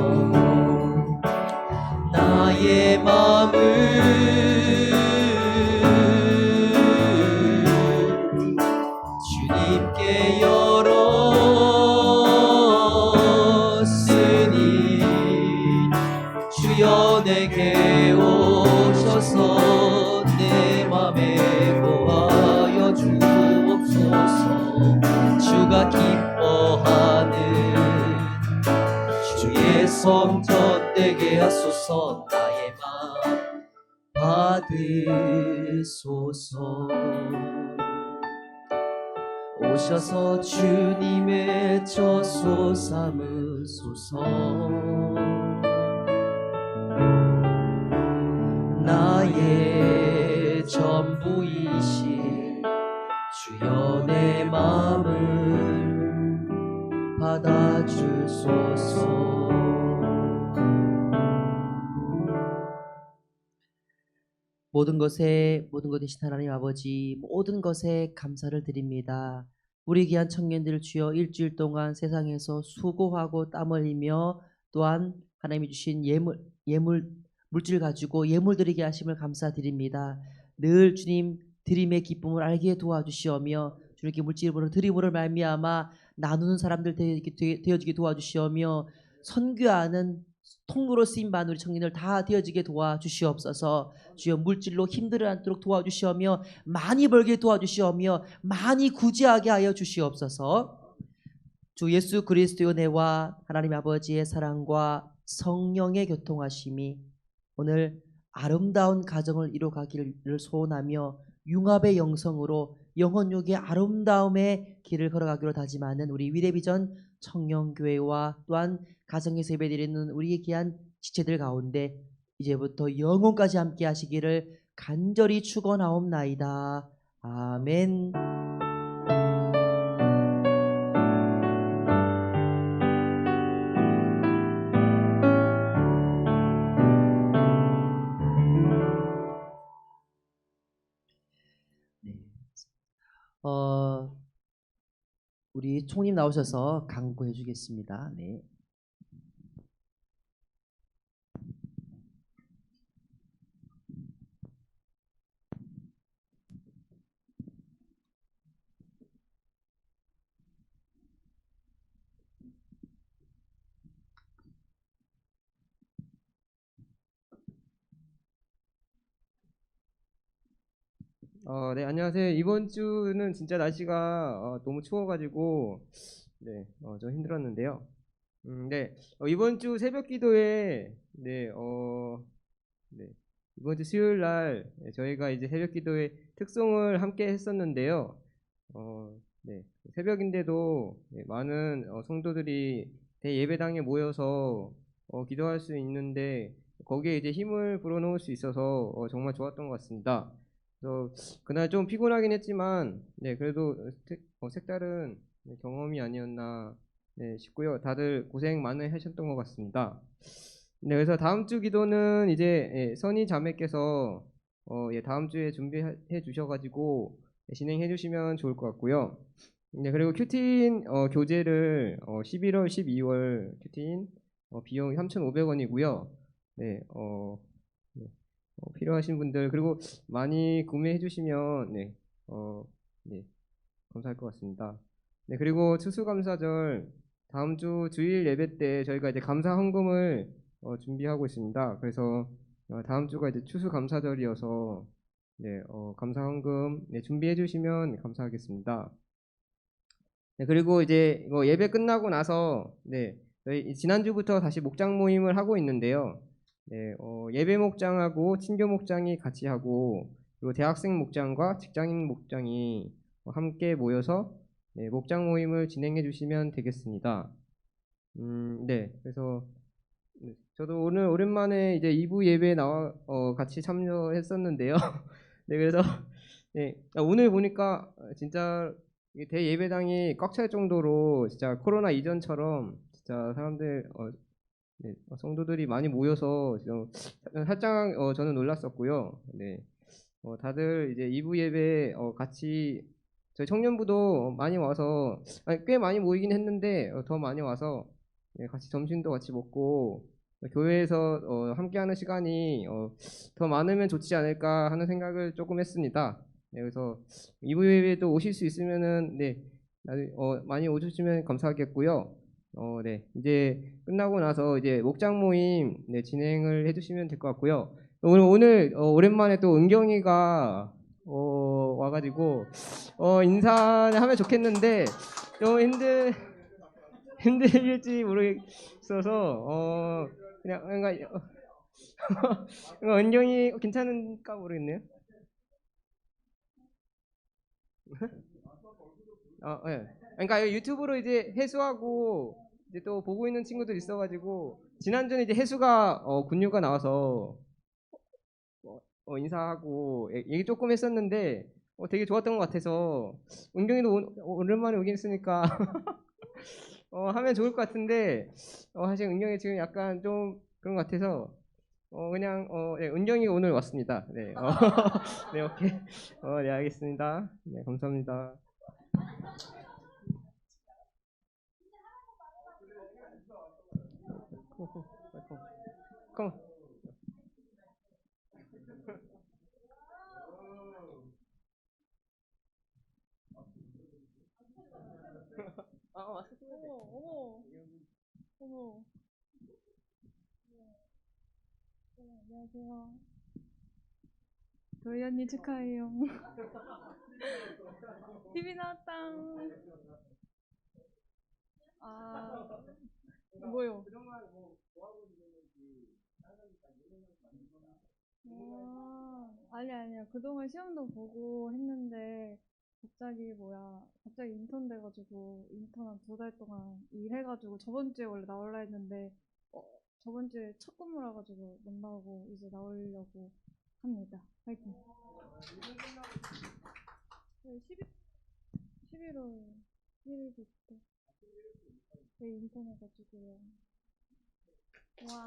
나의 마음을 주님께 열었으니 주여 내게 오셔서 내 맘에 거하여 주옵소서. 주가 기뻐하는 주의 성전 되게 하소서. 나의 맘 받으소서. 오셔서 주님의 저소 삼으소서. 나의 전부이신 주여 내 마음을 받아주소서. 모든 것에 되신 하나님 아버지, 모든 것에 감사를 드립니다. 우리 귀한 청년들 주여 일주일 동안 세상에서 수고하고 땀 흘리며 또한 하나님이 주신 물질 가지고 예물 드리게 하심을 감사드립니다. 늘 주님 드림의 기쁨을 알게 도와주시오며 주님께 물질을 드림으로 말미암아 나누는 사람들 되어지게 도와주시오며 선교하는 통로로 쓰임받는 우리 청년들 다 되어지게 도와주시옵소서. 주여 물질로 힘들지 않도록 도와주시오며 많이 벌게 도와주시오며 많이 구제하게 하여 주시옵소서. 주 예수 그리스도의 은혜와 하나님 아버지의 사랑과 성령의 교통하심이 오늘 아름다운 가정을 이루어가기를 소원하며 융합의 영성으로 영혼육의 아름다움의 길을 걸어가기로 다짐하는 우리 위례비전 청년교회와 또한 가정에서 예배드리는 우리의 귀한 지체들 가운데 이제부터 영혼까지 함께 하시기를 간절히 축원하옵나이다. 아멘. 우리 총님 나오셔서 강구해 주겠습니다. 네. 네, 안녕하세요. 이번 주는 진짜 날씨가 너무 추워가지고 좀 힘들었는데요. 네, 이번 주 새벽 기도에 이번 주 수요일 날 저희가 이제 새벽 기도의 특송을 함께 했었는데요. 새벽인데도 많은 성도들이 대예배당에 모여서 기도할 수 있는데 거기에 이제 힘을 불어넣을 수 있어서 정말 좋았던 것 같습니다. 그날 좀 피곤하긴 했지만 그래도 색다른 경험이 아니었나 싶고요. 다들 고생 많이 하셨던 것 같습니다. 그래서 다음 주 기도는 이제 선희 자매께서 다음 주에 준비해 주셔가지고 진행해 주시면 좋을 것 같고요. 그리고 큐틴 교재를 11월, 12월 큐틴 비용이 3,500원이고요. 필요하신 분들 그리고 많이 구매해 주시면 감사할 것 같습니다. 그리고 추수감사절 다음 주 주일 예배 때 저희가 이제 감사 헌금을 준비하고 있습니다. 그래서 다음 주가 이제 추수감사절이어서 감사 헌금 준비해 주시면 감사하겠습니다. 그리고 이제 이거 예배 끝나고 나서 저희 지난주부터 다시 목장 모임을 하고 있는데요. 예배 목장하고 친교 목장이 같이 하고 그리고 대학생 목장과 직장인 목장이 함께 모여서 목장 모임을 진행해 주시면 되겠습니다. 그래서 저도 오늘 오랜만에 이제 2부 예배에 나와 같이 참여했었는데요. 그래서 오늘 보니까 진짜 대예배당이 꽉 찰 정도로 진짜 코로나 이전처럼 진짜 사람들 네, 성도들이 많이 모여서 살짝 저는 놀랐었고요. 네, 다들 이제 2부 예배 같이 저희 청년부도 많이 와서 아니, 꽤 많이 모이긴 했는데 더 많이 와서 네, 같이 점심도 같이 먹고 교회에서 함께하는 시간이 더 많으면 좋지 않을까 하는 생각을 조금 했습니다. 네, 그래서 2부 예배도 오실 수 있으면은 네, 많이 오주시면 감사하겠고요. 네, 이제 끝나고 나서 이제 목장 모임 네, 진행을 해주시면 될 것 같고요. 오늘 오랜만에 또 은경이가 와가지고 인사를 하면 좋겠는데 좀 힘들지 모르겠어서 그냥 뭔가 은경이 괜찮을까 모르겠네요. 예. 그러니까 유튜브로 이제 해수하고 이제 또 보고 있는 친구들 있어가지고 지난주에 이제 해수가 군유가 나와서 인사하고 얘기 조금 했었는데 되게 좋았던 것 같아서 은경이도 오랜만에 오긴 했으니까 하면 좋을 것 같은데 사실 은경이 지금 약간 좀 그런 것 같아서 그냥 네, 은경이 오늘 왔습니다. 네, 네 오케이, 네 알겠습니다. 네 감사합니다. 컴. 왔어. 어머, 어머. 안녕하세요. 도희 언니 축하해요. TV 나왔다. 아, 뭐요? 아니요. 그동안 시험도 보고 했는데, 갑자기 인턴 돼가지고, 인턴 한 2달 동안 일해가지고, 저번 주에 원래 나올라 했는데, 저번 주에 첫 근무라 가지고 못 나오고, 이제 나오려고 합니다. 파이팅. 네, 11월 1일부터 네, 인턴 해가지고요. 와.